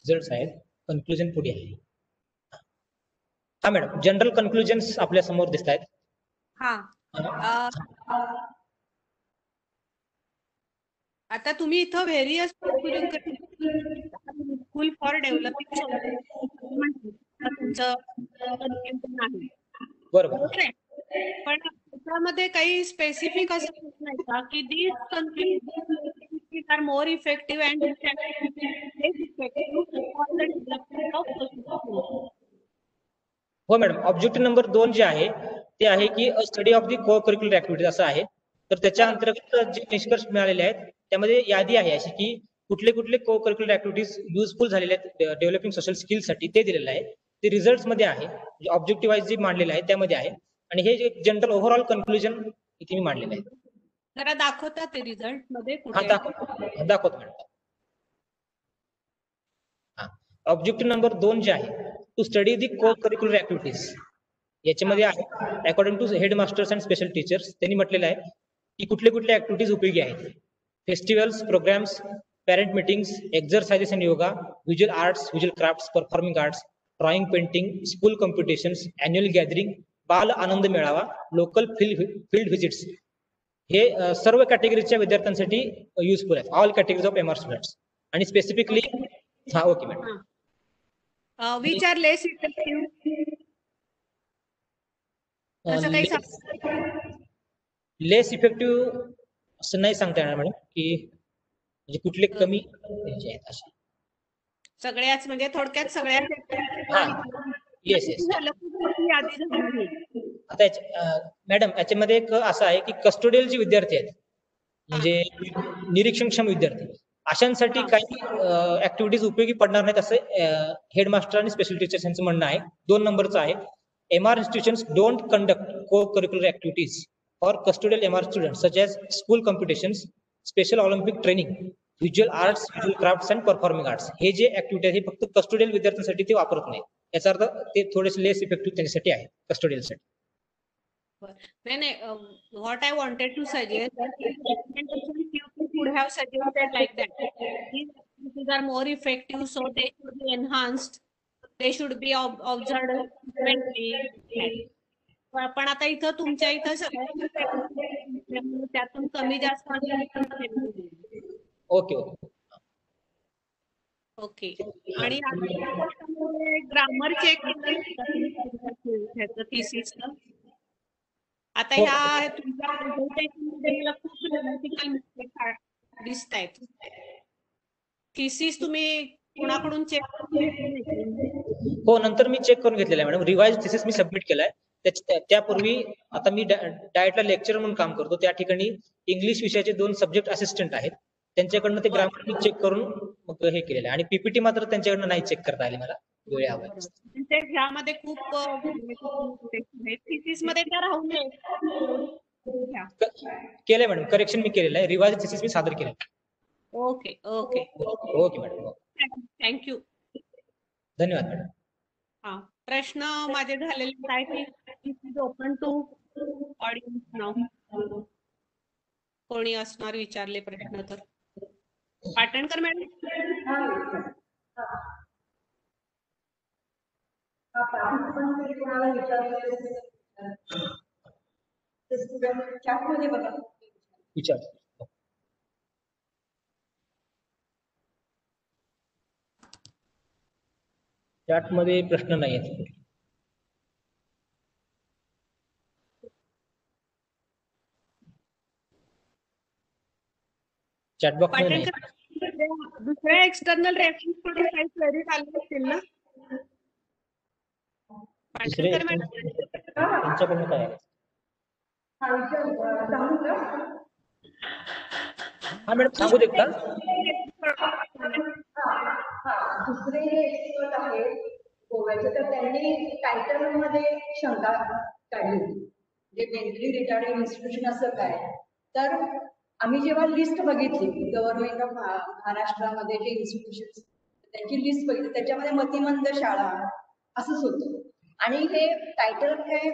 रिझल्ट आहेत, कन्क्लुजन पुढे आहे. हा मॅडम, जनरल कन्क्लुजन्स आपल्या समोर दिसत आहेत. आता तुम्ही इथं व्हेरियस स्कूल फॉर डेव्हलपिंग तुमचं confusion आहे. बरोबर. बरोबर आहे. पण त्याच्यामध्ये काही स्पेसिफिक असं नाही का की these countries are more effective and less effective for the development of social skills. हो मॅडम, ऑब्जेक्टिव्ह नंबर 2 जे आहे ते आहे की स्टडी ऑफ दी को करिक्युलर ऍक्टिव्हिटीज असं आहे. तर त्याच्या अंतर्गत जे निष्कर्ष मिळालेले आहेत त्यामध्ये यादी आहे अशी की कुठले कुठले को करिक्युलर ऍक्टिव्हिटीज युजफुल झालेले आहेत डेव्हलपिंग सोशल स्किल्ससाठी ते दिलेलं आहे. ते रिझल्ट मध्ये आहे, ऑब्जेक्टिव्ह वाईज जे मांडलेलं आहे त्यामध्ये आहे. आणि हे जे जनरल ओव्हरऑल कन्क्लुजन इथे मी मांडलेलं आहे. जरा दाखवता ते रिझल्ट मध्ये हा कुठे दाखवतो मॅडम. ऑब्जेक्टिव्ह नंबर 2 जे आहे टू स्टडी दी को करिक्युलर ऍक्टिव्हिटीज याच्यामध्ये आहे according to head masters and special teachers त्यांनी म्हटलेलं आहे की कुठले कुठले ऍक्टिव्हिटीज उपयोगी आहेत. Festivals, programs, parent meetings, exercises and yoga, visual arts, visual crafts, performing arts, drawing, painting, school competitions, annual gathering, बाल आनंद मेळावा, लोकल फील्ड व्हिजिट्स हे सर्व कॅटेगरीच्या विद्यार्थ्यांसाठी युजफुल आहेत. All categories of MR students. आणि स्पेसिफिकली हा okay madam. which are less effective असं काही लेस इफेक्टिव्ह असं नाही सांगता येणार मॅडम की म्हणजे कुठले कमी आहेत असे. सगळ्याच म्हणजे थोडक्यात सगळ्याच येस येस. यादी झाली. आता मॅडम याच्यामध्ये एक असं आहे की कस्टोडियल जे विद्यार्थी आहेत म्हणजे निरीक्षणक्षम विद्यार्थी अशांसाठी काही ऍक्टिव्हिटीज उपयोगी पडणार नाहीत असं हेडमास्टर आणि स्पेशल टीचर्स यांचं म्हणणं आहे. 2 नंबरचं आहे MR institutions don't conduct co-curricular activities for custodial MR students such as school competitions, special Olympic training, visual arts, visual crafts and performing arts. हे जे ऍक्टिव्हिटी आहे हे फक्त कस्टोडियल विद्यार्थ्यांसाठी ते वापरत नाही. याचा अर्थ ते थोडेसे लेस इफेक्टिव्ह त्यांच्यासाठी आहे कस्टोडियल साठी. What I wanted to suggest that you could have suggested like that. These are more effective, so they should be enhanced. They should be observed frequently. पण आता इथं तुमच्या इथं सगळ्यांना त्यातून कमी जास्त ओके ओके ओके. आणि ग्रामर चेक थिसिसचं आता ह्या तुमच्या प्रेझेंटेशनमध्ये मला खूप ग्रामॅटिकल मिस्टेक दिसत आहेत. थिसिस तुम्ही कोणाकडून चेक हो नंतर मी चेक करून घेतलेला आहे मॅडम. रिवाइज थिसिस मी सबमिट केलाय. त्यापूर्वी आता मी डायटला लेक्चर म्हणून काम करतो. त्या ठिकाणी इंग्लिश विषयाचे 2 सब्जेक्ट असिस्टंट आहेत. त्यांच्याकडनं ते ग्रामर मी चेक करून मग हे केलेलं आहे. आणि पीपीटी मात्र त्यांच्याकडनं नाही चेक करता आली मला वेळ हवा. ह्यामध्ये खूप थिसिस मध्ये त्या राहू नये केलंय मॅडम. करेक्शन मी केलेलं आहे. रिवाइज थिसिस मी सादर केलं. Okay okay okay madam. Thank you. धन्यवाद मॅडम. हा प्रश्न माझे झालेले आहेत. ओपन टू ऑडियन्स नाव. कोणी असणार विचारले प्रश्न तर पाटणकर मॅडम. विचार. चॅट मध्ये प्रश्न नाही आहेत. चॅटबॉक्स मध्ये नाही. दुसऱ्या एक्सटर्नल रेफरन्स कडे काही क्वेरीज आले असतील ना पाटणकर मॅडम. त्यांच्याकडून काय आहे? हा मॅडम सांगू देत का? दुसरे एक्सपर्ट आहेत गोव्याचे तर त्यांनी टायटल मध्ये शंका काढली होती. जे मेंटली रिटार्डेड इन्स्टिट्यूशन असं काय. तर आम्ही जेव्हा लिस्ट बघितली गव्हर्नमेंट ऑफ महाराष्ट्रामध्ये जे इन्स्टिट्यूशन त्यांची लिस्ट बघितली त्याच्यामध्ये मतिमंद शाळा असंच होतं. आणि हे टायटल काय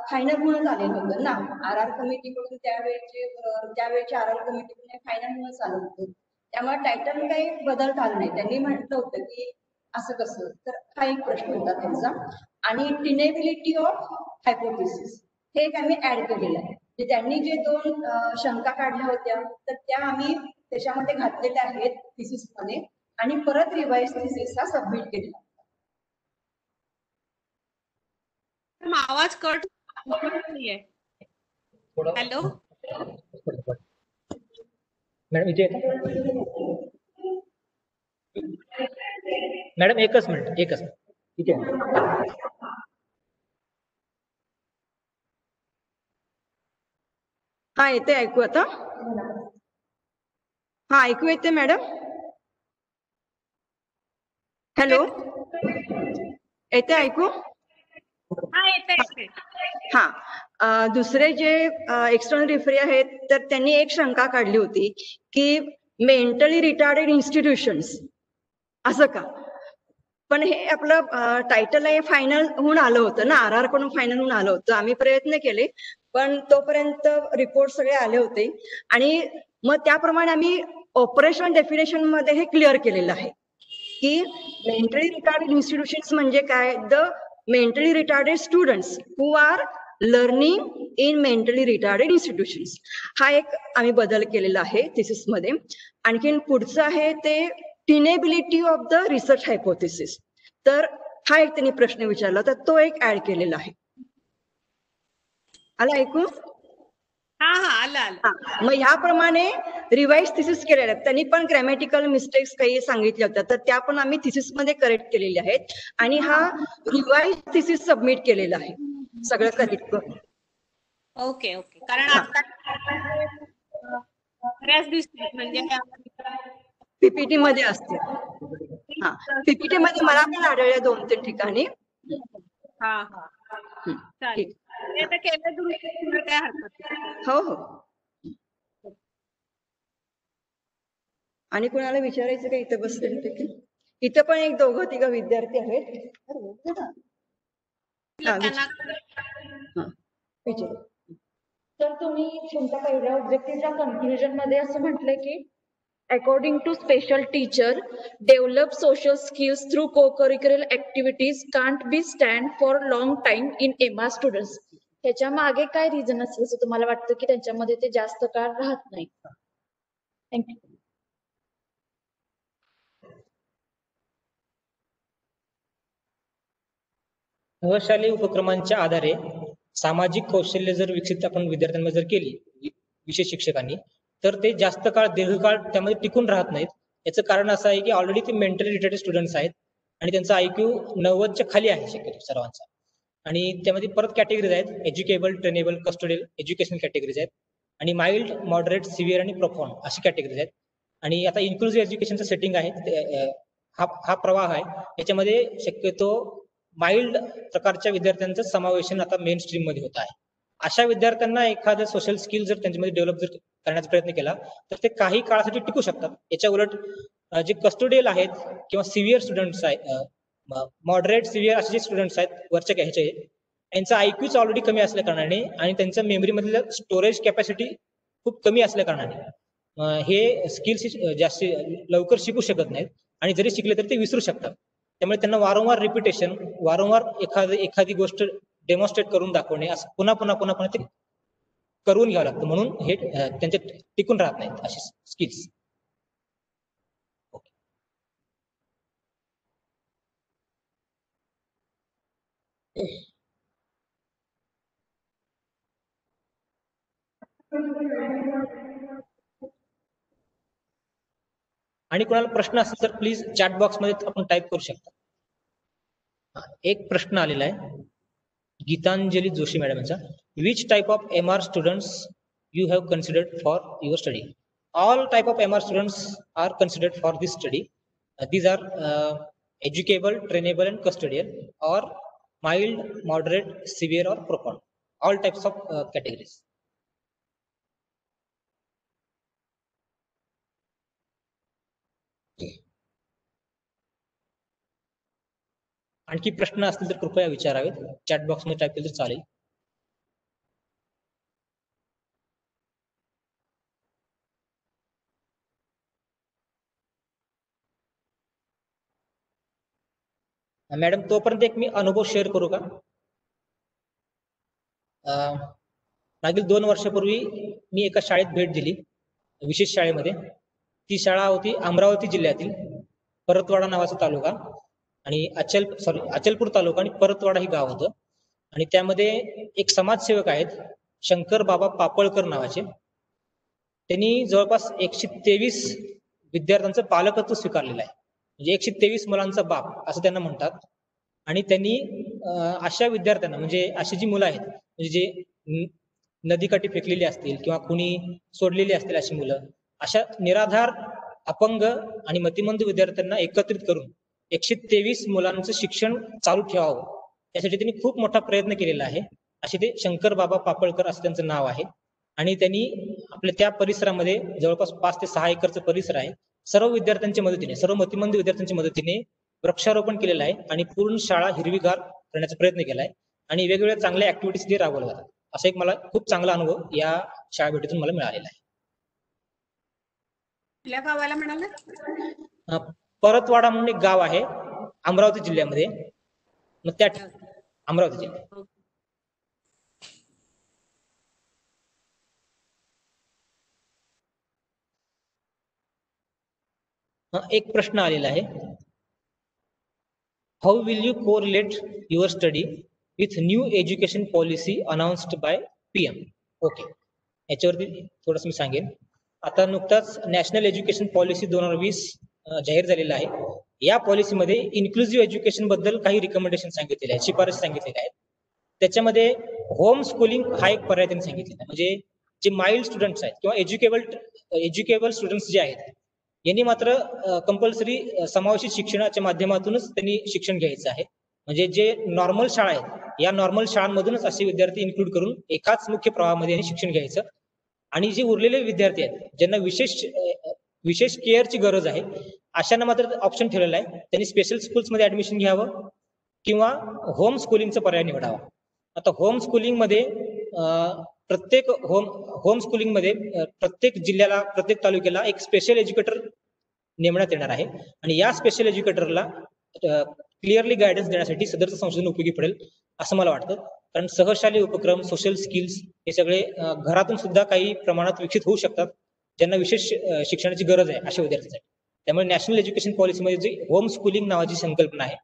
फायनल म्हणून आलेलं होतं ना. RR कमिटीकडून त्यावेळेच्या RR कमिटीकडून फायनल म्हणून आलं होतं. त्यामुळे टायटल काही बदलता आलं नाही. त्यांनी म्हटलं होतं की असं कसं. तर हा एक प्रश्न होता त्यांचा. आणि टिनेबिलिटी ऑफ हायपोथेसिस हे एक आम्ही ऍड केलेलं आहे. त्यांनी जे 2 शंका काढल्या होत्या तर त्या आम्ही त्याच्यामध्ये घातलेल्या आहेत थिसिस मध्ये. आणि परत रिवाइज थिसिस हा सबमिट केला. आवाज कट नाहीये. हॅलो मॅडम इथे मॅडम एकच मिनिट इथे. हा येते ऐकू आता? हा ऐकू येते मॅडम? हॅलो येते ऐकू? हा येते. हा दुसरे जे एक्सटर्नल रेफरी आहेत तर त्यांनी एक शंका काढली होती की मेंटली रिटार्डेड इन्स्टिट्यूशन्स असं का. पण हे आपलं टायटल आहे फायनल होऊन आलं होतं ना, RR कडून फायनल होऊन आलं होतं. आम्ही प्रयत्न केले पण तोपर्यंत रिपोर्ट सगळे आले होते आणि मग त्याप्रमाणे आम्ही ऑपरेशनल डेफिनेशन मध्ये हे क्लिअर केलेलं आहे की मेंटली रिटार्डेड इन्स्टिट्यूशन्स म्हणजे काय, the mentally retarded students who are learning in mentally retarded institutions. हा एक आम्ही बदल केलेला आहे थिसिस मध्ये. आणखीन पुढचं आहे ते टिनेबिलिटी ऑफ द रिसर्च हायपोथेसिस. तर हा एक त्यांनी प्रश्न विचारला तर तो एक ऍड केलेला आहे. आला ऐकू? हा आलं. मग ह्याप्रमाणे रिवाइज थिसिस केलेल्या आहेत. त्यांनी पण ग्रॅमॅटिकल मिस्टेक्स काही सांगितल्या होत्या तर त्या पण आम्ही थिसिस मध्ये करेक्ट केलेल्या आहेत आणि हा रिवाइज थिसिस सबमिट केलेला आहे सगळं करेक्ट करून. ओके कारण आता बऱ्याच दिसतात म्हणजे पीपीटी मध्ये असते. हा पीपीटी मध्ये मला पण आढळले 2-3 ठिकाणी. चालेल. ते आता केलं दुरुस्त काय हरकत नाही. हो. आणि कोणाला विचारायचं का इथं बसलेले? इथं पण एक 2-3 विद्यार्थी आहेत. तर तुम्ही तुमच्या पहिल्या ऑब्जेक्टिव्हच्या कन्क्लुजन मध्ये असं म्हटलंय की according to special teacher, develop social skills through co-curricular activities can't be stand for long time in MR students. त्याच्या मागे काय रिझन असेल असं तुम्हाला वाटतं की त्यांच्यामध्ये ते जास्त काळ राहत नाही? थँक्यू. सहशालेय उपक्रमांच्या आधारे सामाजिक कौशल्य जर विकसित आपण विद्यार्थ्यांमध्ये जर केली विशेष शिक्षकांनी तर ते जास्त काळ दीर्घकाळ त्यामध्ये टिकून राहत नाहीत. याचं कारण असं आहे की ऑलरेडी ते मेंटली रिटार्डेड स्टुडंट्स आहेत आणि त्यांचा IQ 90च्या खाली आहे शक्यतो सर्वांचा. आणि त्यामध्ये परत कॅटेगरीज आहेत, एज्युकेबल, ट्रेनेबल, कस्टोडियल एज्युकेशनल कॅटेगरीज आहेत आणि माइल्ड, मॉडरेट, सिव्हिअर आणि प्रोफाउंड अशी कॅटेगरीज आहेत. आणि आता इन्क्लुझिव्ह एज्युकेशनचं सेटिंग आहे, हा प्रवाह आहे. याच्यामध्ये शक्यतो माइल्ड प्रकारच्या विद्यार्थ्यांचं समावेशन आता मेन स्ट्रीम मध्ये होत आहे. अशा विद्यार्थ्यांना एखादं सोशल स्किल जर त्यांच्यामध्ये डेव्हलप जर करण्याचा प्रयत्न केला तर ते काही काळासाठी टिकू शकतात. याच्या उलट जे कस्टोडियल आहेत किंवा सिव्हिअर स्टुडंट्स आहेत, मॉडरेट सिव्हिअर असे जे स्टुडंट्स आहेत वरच्या ह्याचे, यांचा IQच ऑलरेडी कमी असल्या कारणाने आणि त्यांच्या मेमरीमधलं स्टोरेज कॅपॅसिटी खूप कमी असल्या कारणाने हे स्किल्स जास्त लवकर शिकू शकत नाहीत आणि जरी शिकले तरी ते विसरू शकतात. त्यामुळे त्यांना वारंवार रिपिटेशन, वारंवार एखादी गोष्ट डेमॉन्स्ट्रेट करून दाखवणे, असं पुन्हा ते करून घ्यावं लागतं. म्हणून हे त्यांचे टिकून राहत नाहीत असे स्किल्स. आणि कोणाला प्रश्न असेल तर प्लीज चॅट बॉक्स मध्ये आपण टाईप करू शकता. एक प्रश्न आलेला आहे गीतांजली जोशी मॅडम यांचा. Which type of MR students you have considered for your study? All type of MR students are considered for this study. These are educable, trainable and custodial or mild, moderate, severe or profound. All types of categories. आणखी प्रश्न असतील तर कृपया विचारावेत. Chat box मध्ये type केलं तर चालेल. Madam तोपर्यंत एक मी अनुभव शेअर करू का? मागील 2 वर्षापूर्वी मी एका शाळेत भेट दिली, विशेष शाळेमध्ये. ती शाळा होती अमरावती जिल्ह्यातील परतवाडा नावाचा तालुका आणि अचलपूर तालुका आणि परतवाडा हे गाव होतं. आणि त्यामध्ये एक समाजसेवक आहेत शंकर बाबा पापळकर नावाचे. त्यांनी जवळपास 123 विद्यार्थ्यांचं पालकत्व स्वीकारलेलं आहे. म्हणजे 123 मुलांचा बाप असं त्यांना म्हणतात. आणि त्यांनी अशा विद्यार्थ्यांना म्हणजे अशी जी मुलं आहेत म्हणजे जे नदीकाठी फेकलेली असतील किंवा कुणी सोडलेली असतील अशी मुलं, अशा निराधार, अपंग आणि मतिमंद विद्यार्थ्यांना एकत्रित करून 123 मुलांचं शिक्षण चालू ठेवावं यासाठी त्यांनी खूप मोठा प्रयत्न केलेला आहे. असे ते शंकर बाबा पापळकर असं त्यांचं नाव आहे. आणि त्यांनी आपल्या त्या परिसरामध्ये जवळपास 5 ते 6 एकरचा परिसर आहे. सर्व विद्यार्थ्यांच्या मदतीने, सर्व मतिमंद विद्यार्थ्यांच्या मदतीने वृक्षारोपण केलेलं आहे आणि पूर्ण शाळा हिरवीगार करण्याचा प्रयत्न केला आहे आणि वेगवेगळ्या चांगल्या ऍक्टिव्हिटीज ते राबवल्या जातात. असा एक मला खूप चांगला अनुभव या शाळा भेटीतून मला मिळालेला आहे. कुठल्या गावाला म्हणाला? परतवाडा म्हणून एक गाव आहे अमरावती जिल्ह्यामध्ये. मग त्या अमरावती जिल्ह्यात एक प्रश्न आलेला आहे. How will you correlate your study with new education policy announced by PM? Okay, याच्यावरती थोडंसं मी सांगेन. आता नुकताच नॅशनल एज्युकेशन पॉलिसी 2020 जाहीर झालेला आहे. या पॉलिसीमध्ये इन्क्लुझिव्ह एज्युकेशन बद्दल काही रिकमेंडेशन सांगितलेले आहेत, शिफारस सांगितलेल्या आहेत. त्याच्यामध्ये होम स्कूलिंग हा एक पर्याय त्यांनी सांगितलेला आहे. म्हणजे जे माइल्ड स्टुडंट्स आहेत किंवा एज्युकेबल स्टुडंट्स जे आहेत यांनी मात्र कंपल्सरी समावेशित शिक्षणाच्या माध्यमातूनच त्यांनी शिक्षण घ्यायचं आहे. म्हणजे जे नॉर्मल शाळा आहेत या नॉर्मल शाळांमधूनच असे विद्यार्थी इन्क्लूड करून एकाच मुख्य प्रवाहामध्ये यांनी शिक्षण घ्यायचं. आणि जे उरलेले विद्यार्थी आहेत ज्यांना विशेष केअरची गरज आहे अशांना मात्र ऑप्शन ठेवलेला आहे. त्यांनी स्पेशल स्कूल्समध्ये ऍडमिशन घ्यावं किंवा होम स्कूलिंगचा पर्याय निवडावा. आता होम स्कूलिंगमध्ये प्रत्येक जिल्ह्याला, प्रत्येक तालुक्याला एक स्पेशल एज्युकेटर नेमण्यात येणार आहे आणि या स्पेशल एज्युकेटरला क्लिअरली गायडन्स देण्यासाठी सदरचं संशोधन उपयोगी पडेल असं मला वाटतं. कारण सहशालेय उपक्रम, सोशल स्किल्स हे सगळे घरातून सुद्धा काही प्रमाणात विकसित होऊ शकतात ज्यांना विशेष शिक्षणाची गरज आहे अशा विद्यार्थ्यांसाठी. त्यामुळे नॅशनल एज्युकेशन पॉलिसीमध्ये जी होम स्कूलिंग नावाची संकल्पना आहे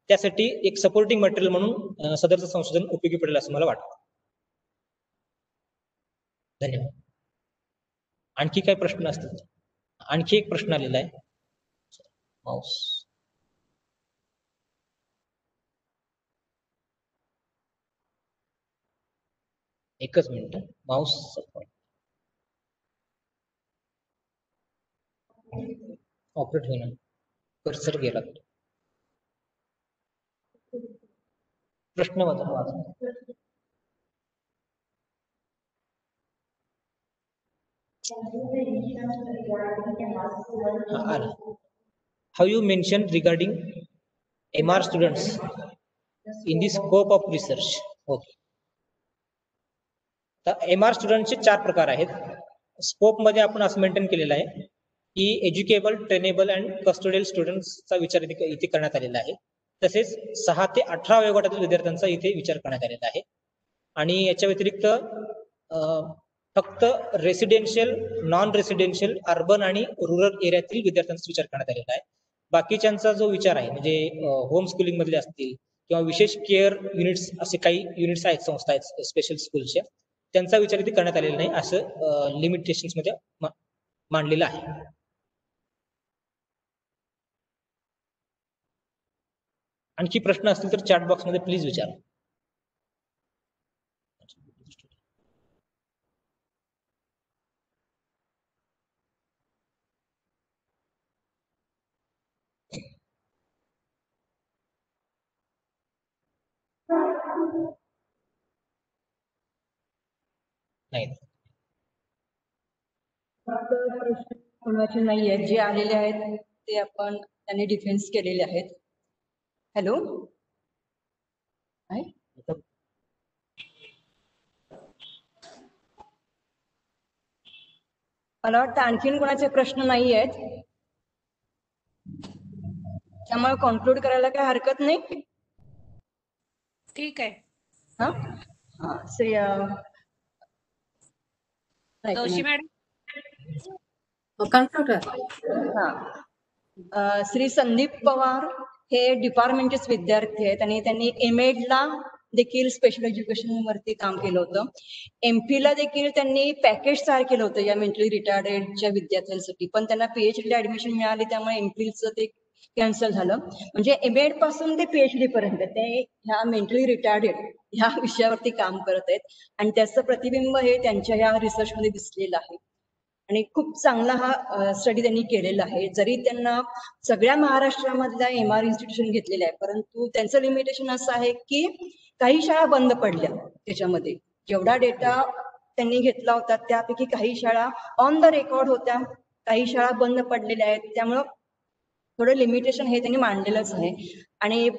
त्यासाठी एक सपोर्टिंग मटेरियल म्हणून सदरचं संशोधन उपयोगी पडेल असं मला वाटतं. धन्यवाद. आणखी काय प्रश्न असतील? आणखी एक प्रश्न आलेला आहे. माऊस एकच मिनिट, माऊस ऑपरेट होईना, कर्सर गेला. प्रश्न वाचा. How you mentioned regarding MR students in the scope of research? Okay. तर MR स्टुडंटचे 4 प्रकार आहेत. स्कोप मध्ये आपण असं मेंटेन केलेलं आहे की एज्युकेबल, ट्रेनेबल अँड कस्टोडियल स्टुडंट्सचा विचार इथे करण्यात आलेला आहे. तसेच 6 ते 18 वयोगटातील विद्यार्थ्यांचा इथे विचार करण्यात आलेला आहे. आणि याच्या व्यतिरिक्त फक्त रेसिडेन्शियल, नॉन रेसिडेन्शियल, अर्बन आणि रुरल एरियातील विद्यार्थ्यांचा विचार करण्यात आलेला आहे. बाकीच्यांचा जो विचार आहे म्हणजे होम स्कूलिंग मधले असतील किंवा विशेष केअर युनिट्स, असे काही युनिट्स आहेत, संस्था आहेत स्पेशल स्कूलच्या, त्यांचा विचार इथे करण्यात आलेला नाही असं लिमिटेशन्स मध्ये मांडलेलं आहे. आणखी प्रश्न असतील तर चॅट बॉक्स मध्ये प्लीज विचारा. नाही, प्रश्न कोणाचे नाही आहेत, जे आलेले आहेत ते आपण त्यांनी डिफेन्स केलेले आहेत. हॅलो, मला वाटतं आणखीन कोणाचे प्रश्न नाही आहेत, त्यामुळे कॉन्क्लूड करायला काही हरकत नाही. ठीक आहे. हा, जोशी मॅडम, कन्क्लूड. हा, श्री संदीप पवार हे डिपार्टमेंटचेच विद्यार्थी आहेत आणि त्यांनी एमएडला देखील स्पेशल एज्युकेशन वरती काम केलं होतं. एमपीला देखील त्यांनी पॅकेज तयार केलं होतं या मेंटली रिटार्डेडच्या विद्यार्थ्यांसाठी, पण त्यांना पीएचडीला ऍडमिशन मिळाली त्यामुळे एमपीचं ते कॅन्सल झालं. म्हणजे एमएड पासून ते पीएचडी पर्यंत ते ह्या मेंटली रिटार्डेड ह्या विषयावरती काम करत आहेत आणि त्याचं प्रतिबिंब हे त्यांच्या ह्या रिसर्च मध्ये दिसलेलं आहे. आणि खूप चांगला हा स्टडी त्यांनी केलेला आहे. जरी त्यांना सगळ्या महाराष्ट्रामधल्या एमआर इन्स्टिट्यूशन घेतलेल्या आहे, परंतु त्यांचं लिमिटेशन असं आहे की काही शाळा बंद पडल्या. त्याच्यामध्ये जेवढा डेटा त्यांनी घेतला होता त्यापैकी काही शाळा ऑन द रेकॉर्ड होत्या, काही शाळा बंद पडलेल्या आहेत. त्यामुळं थोडं लिमिटेशन हे त्यांनी मांडलेलंच आहे आणि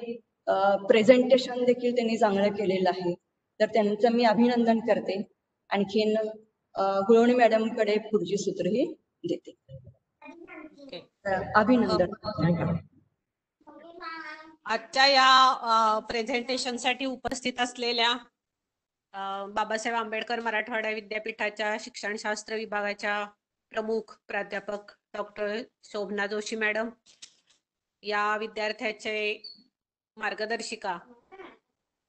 प्रेझेंटेशन देखील त्यांनी चांगलं केलेलं आहे. तर त्यांचं मी अभिनंदन करते. आणखीन गुळवणी मॅडम कडे पुढची सूत्रही देते. अभिनंदन. आजच्या या प्रेझेंटेशन साठी उपस्थित असलेल्या बाबासाहेब आंबेडकर मराठवाडा विद्यापीठाच्या शिक्षणशास्त्र विभागाच्या प्रमुख प्राध्यापक डॉक्टर शोभना जोशी मॅडम, या विद्यार्थ्याचे मार्गदर्शिका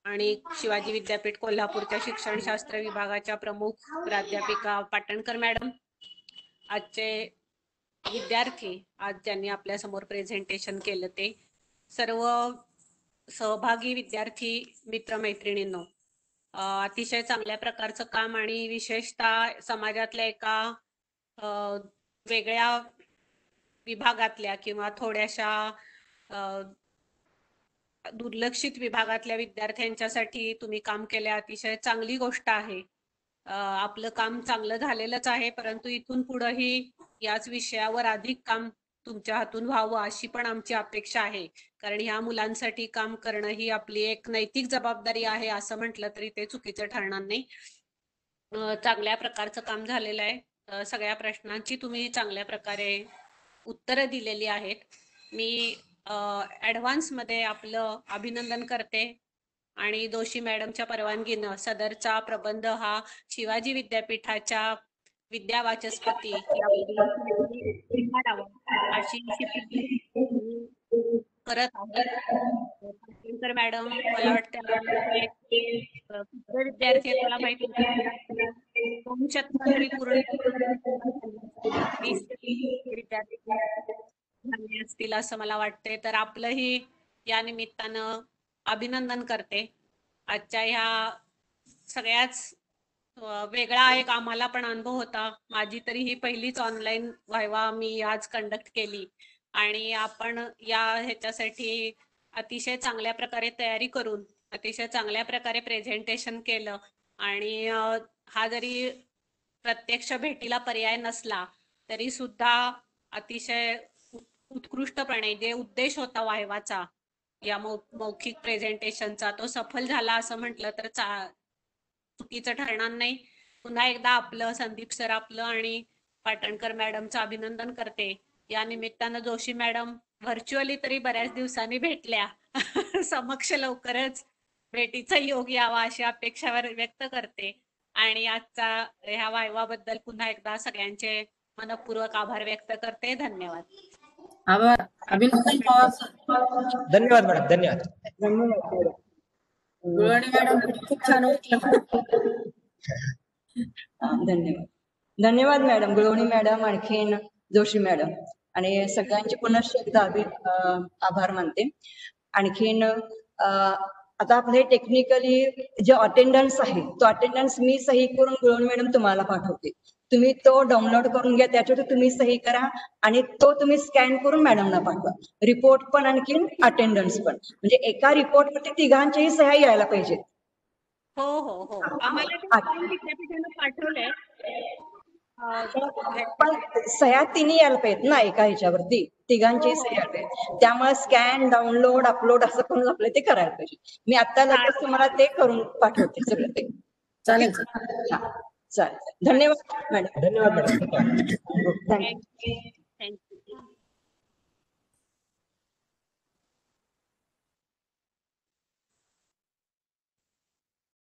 आणि शिवाजी विद्यापीठ कोल्हापूरच्या शिक्षणशास्त्र विभागाच्या प्रमुख प्राध्यापिका पाटणकर मॅडम, आजचे विद्यार्थी आज ज्यांनी आपल्या समोर प्रेझेंटेशन केलं ते सर्व सहभागी विद्यार्थी मित्रमैत्रिणींनो, अतिशय चांगल्या प्रकारचं काम आणि विशेषतः समाजातल्या एका वेगळ्या विभागातल्या किंवा थोड्याशा दुर्लक्षित विभागातल्या विद्यार्थ्यांच्यासाठी तुम्ही काम केले, अतिशय चांगली गोष्ट आहे. आपलं काम चांगलं झालेलंच आहे, परंतु इथून पुढेही याच विषयावर अधिक काम तुमच्या हातून व्हावं अशी पण आमची अपेक्षा आहे. कारण ह्या मुलांसाठी काम करणं ही आपली एक नैतिक जबाबदारी आहे, असं म्हटलं तरी ते चुकीचं ठरणार नाही. चांगल्या प्रकारचं काम झालेलं आहे. सगळ्या प्रश्नांची तुम्ही चांगल्या प्रकारे उत्तरं दिलेली आहेत. मी ऍडव्हान्स मध्ये आपलं अभिनंदन करते आणि दोशी मॅडमच्या परवानगीनं सदरचा प्रबंध हा शिवाजी विद्यापीठाच्या विद्यावाचस्पती अशी करत आहे. मॅडम, मला वाटतं विद्यार्थी मला माहिती 200 तरी पूर्ण विद्यार्थी झाले असतील असं मला वाटते. तर आपलंही या निमित्तानं अभिनंदन करते. आजच्या ह्या सगळ्याच वेगळा एक आम्हाला पण अनुभव होता. माझी तरी ही पहिलीच ऑनलाईन व्हायवा मी आज कंडक्ट केली आणि आपण या ह्याच्यासाठी अतिशय चांगल्या प्रकारे तयारी करून अतिशय चांगल्या प्रकारे प्रेझेंटेशन केलं आणि हा जरी प्रत्यक्ष भेटीला पर्याय नसला तरी सुद्धा अतिशय उत्कृष्टपणे जे उद्देश होता वायवाचा या मौखिक प्रेझेंटेशनचा तो सफल झाला असं म्हटलं तर चुकीचं ठरणार नाही. पुन्हा एकदा आपलं संदीप सर आपलं आणि पाटणकर मॅडमचं अभिनंदन करते. या निमित्तानं जोशी मॅडम व्हर्च्युअली तरी बऱ्याच दिवसांनी भेटल्या. समक्ष लवकरच भेटीचा योग यावा अशी अपेक्षा व्यक्त करते आणि आजचा ह्या वायवाबद्दल पुन्हा एकदा सगळ्यांचे मनपूर्वक आभार व्यक्त करते. धन्यवाद. आभार. अभिनंदन पवार सर. धन्यवाद मॅडम. धन्यवाद. गुळवणी मॅडम खूप छान होतं. धन्यवाद. धन्यवाद मॅडम, गुळवणी मॅडम, आणखीन जोशी मॅडम आणि सगळ्यांचे पुनश्च एकदा आभार मानते. आणखीन आता आपले टेक्निकली जे अटेंडन्स आहे तो अटेंडन्स मी सही करून गुळवणी मॅडम तुम्हाला पाठवते. तुम्ही तो डाउनलोड करून घ्या, त्याच्यावर तुम्ही सही करा आणि तो तुम्ही स्कॅन करून मॅडमला पाठवा. रिपोर्ट पण आणखीन अटेंडन्स पण, म्हणजे एका रिपोर्टवरती तिघांच्याही सह्या यायला पाहिजे. हो हो हो, आम्हाला विद्यापीठानं पाठवलंय पण सह्या तिन्ही यायला पाहिजेत ना एका ह्याच्यावरती, तिघांची सह्या यायला पाहिजे. त्यामुळे स्कॅन डाउनलोड अपलोड असं करून आपल्याला ते करायला पाहिजे. मी आता लगेच तुम्हाला ते करून पाठवते सगळं ते. चालेल. चालेल. धन्यवाद मॅडम. धन्यवाद मॅडम. धन्यवाद.